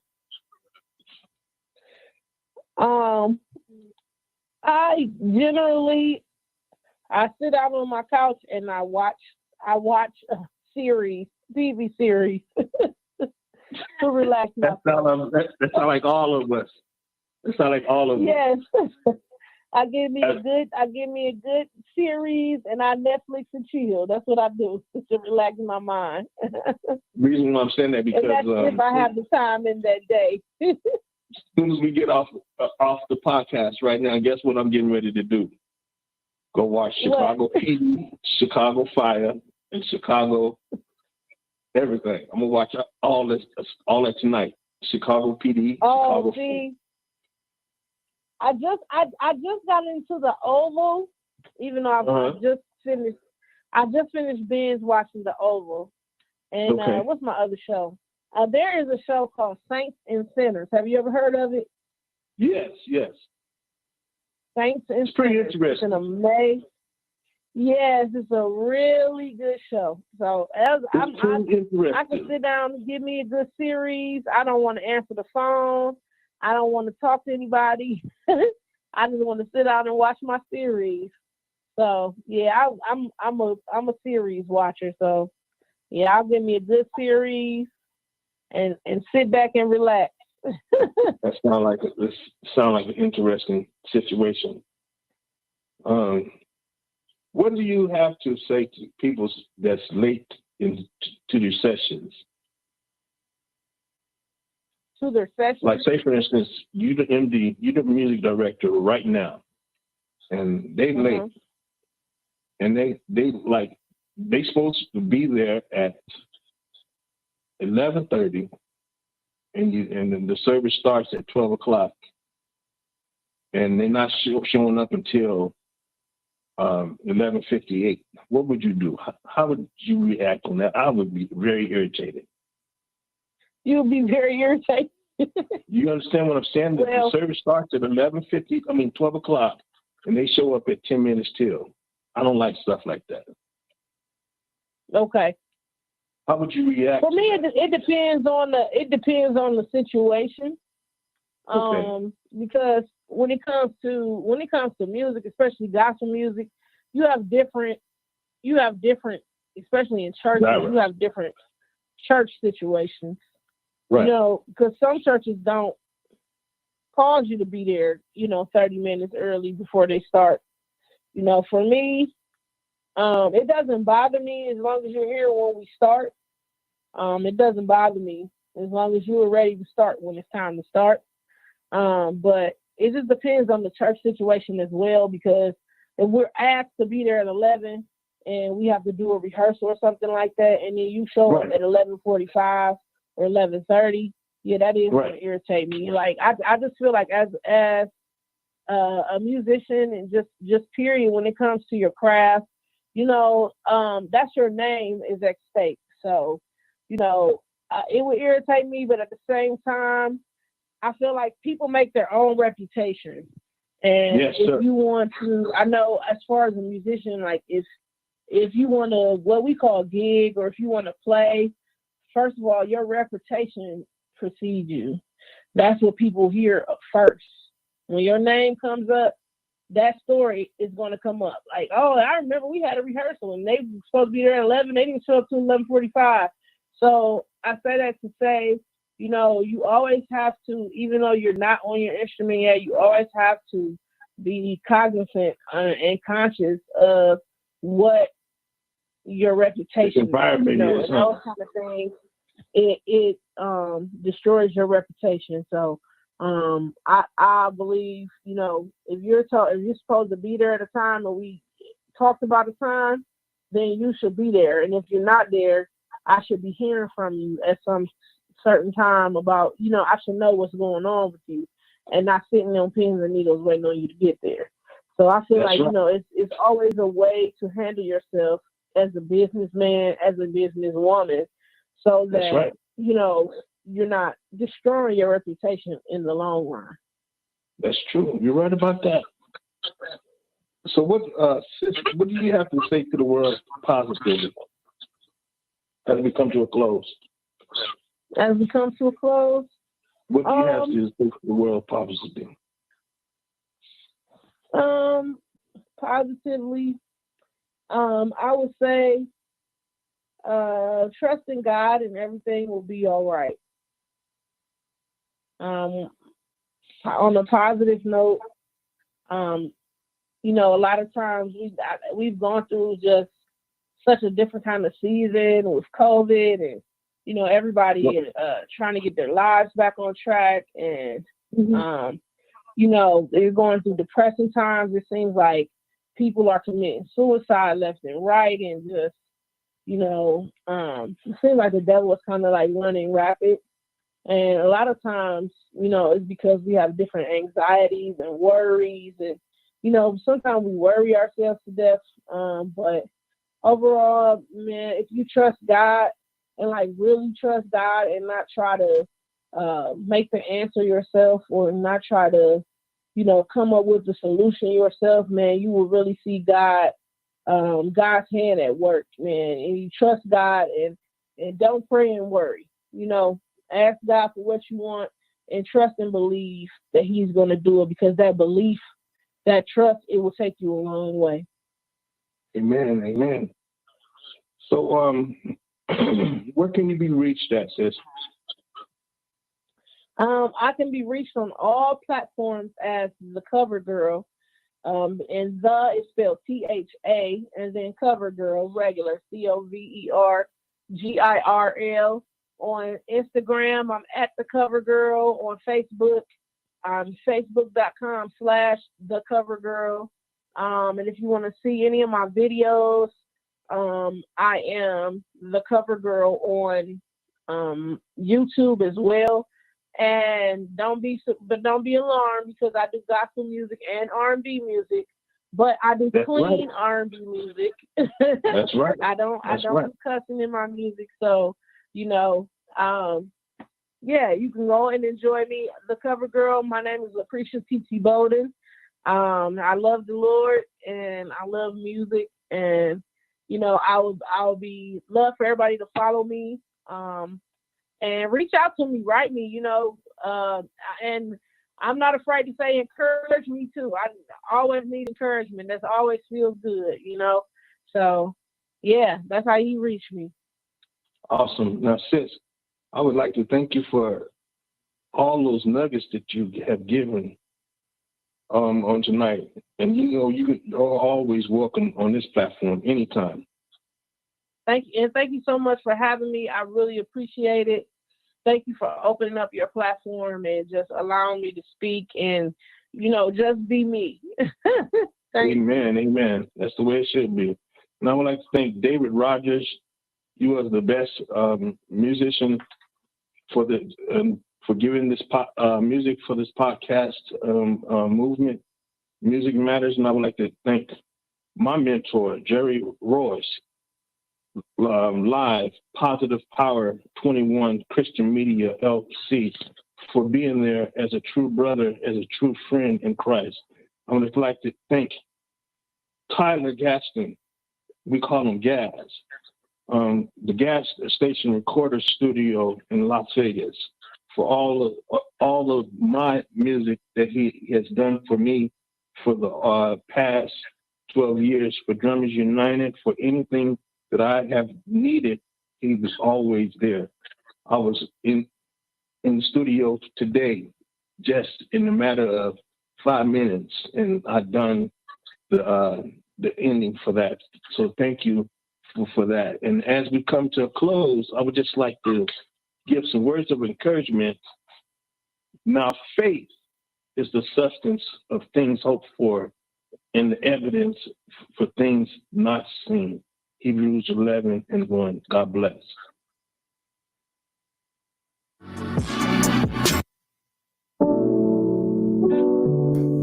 I generally sit out on my couch and I watch a TV series to relax myself. That sounds like all of us. It sounds like all of us. Yes. I give me a good series and I Netflix and chill. That's what I do to relax my mind. Reason why I'm saying that because that's if I have the time in that day. As soon as we get off the podcast right now, guess what I'm getting ready to do? Go watch Chicago PD, Chicago Fire, and Chicago everything. I'm gonna watch all that tonight. Chicago PD. Oh, Chicago see, I just got into the Oval, even though I just finished binge watching the Oval. And what's my other show? There is a show called Saints and Sinners. Have you ever heard of it? Yes. Saints and It's pretty Sinners. interesting. It's amazing. Yes, it's a really good show. So I can sit down and give me a good series. I don't want to answer the phone. I don't want to talk to anybody. I just want to sit down and watch my series. So yeah, I'm a series watcher. So yeah, I'll give me a good series and sit back and relax. That sounds like an interesting situation. What do you have to say to people that's late to their sessions? To their sessions? Like, say, for instance, you the MD, you the music director right now, and they late, and they supposed to be there at 11:30, and then the service starts at 12 o'clock, and they're not showing up until 11:58. What would you do? How would you react on that? I would be very irritated. You would be very irritated. You understand what I'm saying? Well, The service starts at 12 o'clock, and they show up at 10 minutes till. I don't like stuff like that. Okay. How would you react? For me, it depends on the situation. Okay. Because when it comes to music, especially gospel music, you have different, especially in churches, you have different church situations. Right. You know, because some churches don't cause you to be there, 30 minutes early before they start. You know, for me, it doesn't bother me as long as you're here when we start. It doesn't bother me as long as you are ready to start when it's time to start. But it just depends on the church situation as well, because if we're asked to be there at 11 and we have to do a rehearsal or something like that, and then you show up at 11:45 or 11:30, yeah, that is going to irritate me. Like I just feel like as a musician and just period, when it comes to your craft, that's your name is at stake. So, it would irritate me, but at the same time, I feel like people make their own reputation. And if you want to, I know as far as a musician, like if you want to, what we call gig, or if you want to play, first of all, your reputation precedes you. That's what people hear first. When your name comes up, that story is going to come up. Like, oh, I remember we had a rehearsal and they were supposed to be there at 11. They didn't show up till 11:45. So I say that to say, you always have to, even though you're not on your instrument yet, you always have to be cognizant and conscious of what your reputation environment is. And those kind of things. It destroys your reputation. So I believe, if you're supposed to be there at a time and we talked about a time, then you should be there. And if you're not there, I should be hearing from you at some certain time about, I should know what's going on with you, and not sitting on pins and needles waiting on you to get there. So I feel it's always a way to handle yourself as a businessman, as a businesswoman, so that, you're not destroying your reputation in the long run. That's true. You're right about that. So what do you have to say to the world positively as we come to a close? As we come to a close? What do you have to say to the world positively? Positively, I would say trust in God and everything will be all right. On a positive note, a lot of times we've gone through just such a different kind of season with COVID, and everybody is trying to get their lives back on track, and they're going through depressing times. It seems like people are committing suicide left and right, and just it seems like the devil is kind of like running rapid. And a lot of times, it's because we have different anxieties and worries, and sometimes we worry ourselves to death. But overall, man, if you trust God and really trust God and not try to make the answer yourself, or not try to, come up with the solution yourself, man, you will really see God's hand at work, man. And you trust God and don't pray and worry. Ask God for what you want and trust and believe that He's going to do it, because that belief, that trust, it will take you a long way. Amen. Amen. So, where can you be reached at, sis? I can be reached on all platforms as The Cover Girl. And the is spelled THA, and then Cover Girl, regular, COVERGIRL. On Instagram, I'm at The Cover Girl. On Facebook, I'm facebook.com/TheCoverGirl. And if you want to see any of my videos, I am The Cover Girl on YouTube as well. And don't be alarmed, because I do gospel music and R&B music, but I do clean R&B music. That's right. I don't do cussing in my music, so yeah, you can go and enjoy me. The cover girl, my name is Lucretia T.T. Bolden. I love the Lord and I love music, and I'll be love for everybody to follow me, and reach out to me, write me, and I'm not afraid to say encourage me too. I always need encouragement. That always feels good, So yeah, that's how you reach me. Awesome. Now, sis, I would like to thank you for all those nuggets that you have given on tonight. And you are always welcome on this platform anytime. Thank you. And thank you so much for having me. I really appreciate it. Thank you for opening up your platform and just allowing me to speak and, just be me. Amen. Amen. That's the way it should be. And I would like to thank David Rogers. You are the best musician for giving this music for this podcast movement. Music Matters. And I would like to thank my mentor, Jerry Royce, Live Positive Power 21 Christian Media LC, for being there as a true brother, as a true friend in Christ. I would like to thank Tyler Gaston. We call him Gaz. The Gas Station Recorder Studio in Las Vegas, for all of my music that he has done for me for the past 12 years, for Drummers United, for anything that I have needed, he was always there. I was in the studio today, just in a matter of 5 minutes, and I've done the ending for that. So thank you for that. And as we come to a close, I would just like to give some words of encouragement. Now, faith is the substance of things hoped for and the evidence for things not seen. Hebrews 11:1. God bless.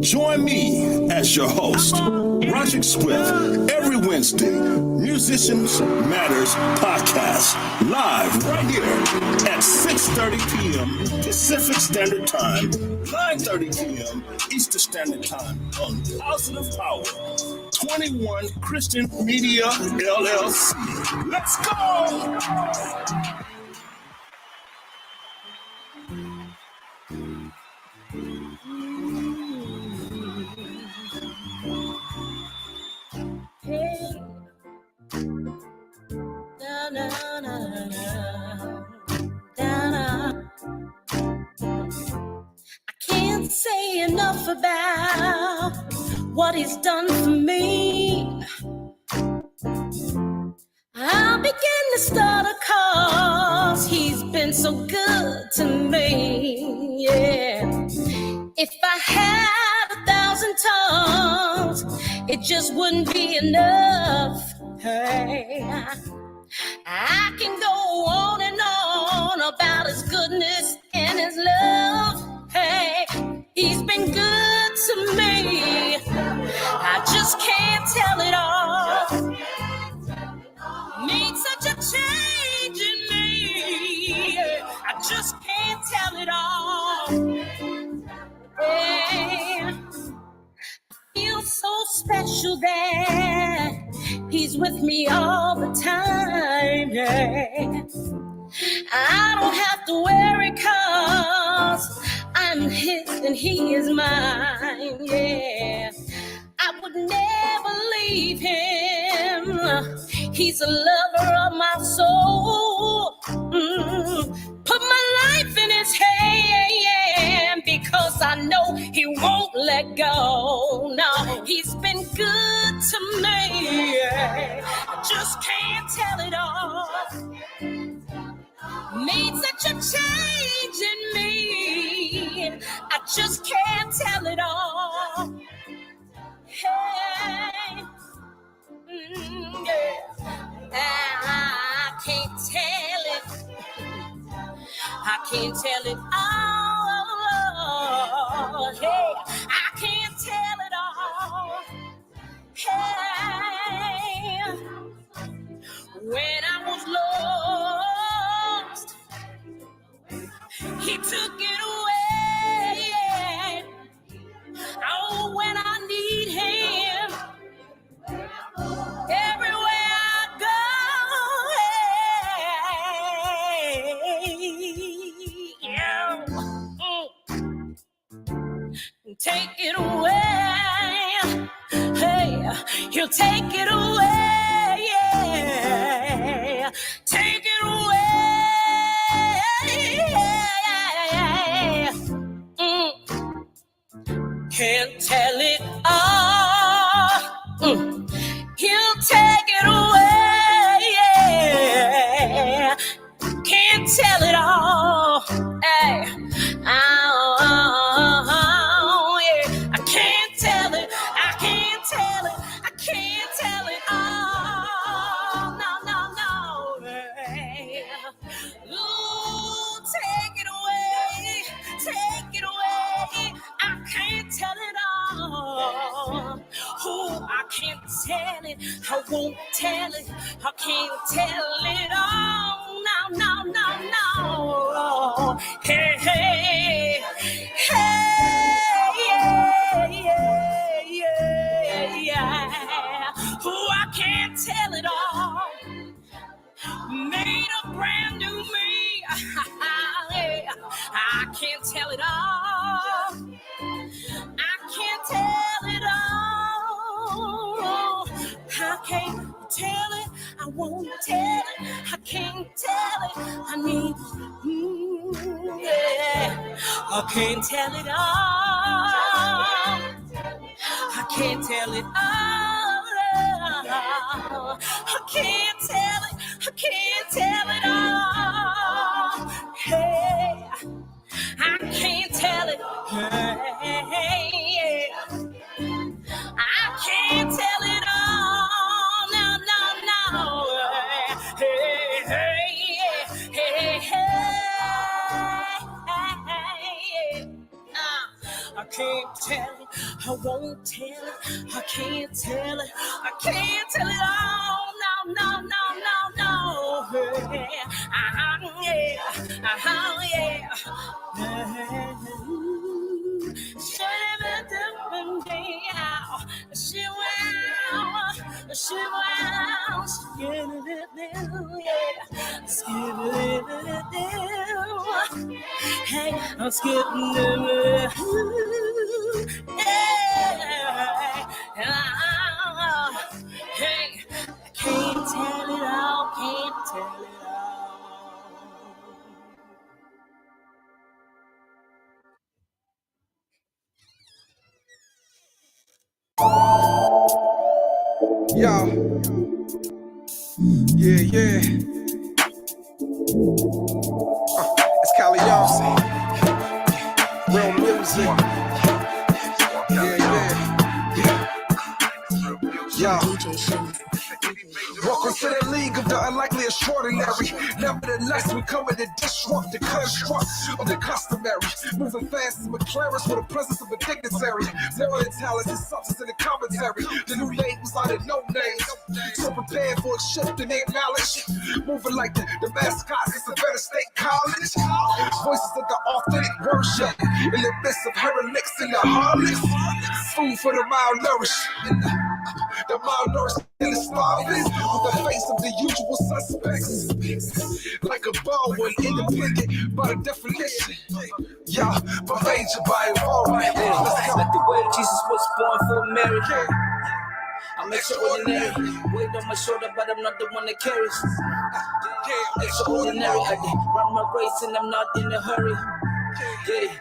Join me as your host, Roger Swift, every Wednesday, Musicians Matters Podcast, live right here at 6:30 p.m. Pacific Standard Time, 9:30 p.m. Eastern Standard Time on Positive Power 21 Christian Media LLC. Let's go! I can't say enough about what he's done for me. I began to stutter 'cause he's been so good to me. Yeah. If I had 1,000 tongues, it just wouldn't be enough. Hey, I can go on and on about his goodness and his love. Hey, he's been good to me. I just can't tell it all. Made such a change in me. I just can't tell it all. Hey, I feel so special that he's with me all the time. Yeah. I don't have to worry 'cause I'm his and he is mine. Yeah, I would never leave him. He's a lover of my soul. Put my life in his hand because I know he won't let go. No, he's been good to me. I just can't tell it all. Made such a change in me. I just can't tell it all. Hey, yeah. I can't tell it. I can't tell it all. Hey, I can't tell it all. Hey, when I was lost, take it away. Yeah. Take it away. Can't tell it all. He'll take it away. Yeah. Can't tell it all. Hey. Oh, yeah. I can't tell it. I can't tell it. I can't tell it all. No, no, no. Hey. Ooh, take it away. Take it away. I can't tell it all. Oh, I can't tell it. I won't tell it. I can't tell it all. No, no, no, no. Hey, hey, hey, yeah, yeah, yeah, yeah. Oh, I can't tell it all. Made a brand new me. I can't tell it all. I can't tell it all. I can't tell it. I won't tell it. I can't tell it. I need, yeah. I can't tell it all. I can't tell it all. I can't tell it. I can't tell it all. Hey, I can't tell it. Hey, I can't tell it all. No, no, no. Hey, hey, hey, hey. I can't tell it. I won't tell it. I can't tell it. I can't tell it all. No, no, no, no, no. Yeah. Hey, I'm skipping the hey, can't tell it all, can't tell it Yo. Yeah. It's Caliance. Real music. Yeah. Welcome to the league of the unlikely extraordinary. Nevertheless, we come in to disrupt the construct of the customary. Moving fast as McLaren's with the presence of a dignitary. More than talent and substance in the commentary. The new labels are the no names. So prepared for a shift in their knowledge. Moving like the mascots is a better state college. Voices of the authentic worship. In the midst of heretics and the harlots. Food for the malnourished. The malnourished and the starving. With the face of the usual suspects. Like a ball when independent by definition. Yeah, but major by involvement. Like the way Jesus was born for Mary. I'm extraordinary. Weight on my shoulder, but I'm not the one that carries. Extraordinary. I run my race and I'm not in a hurry. Yeah.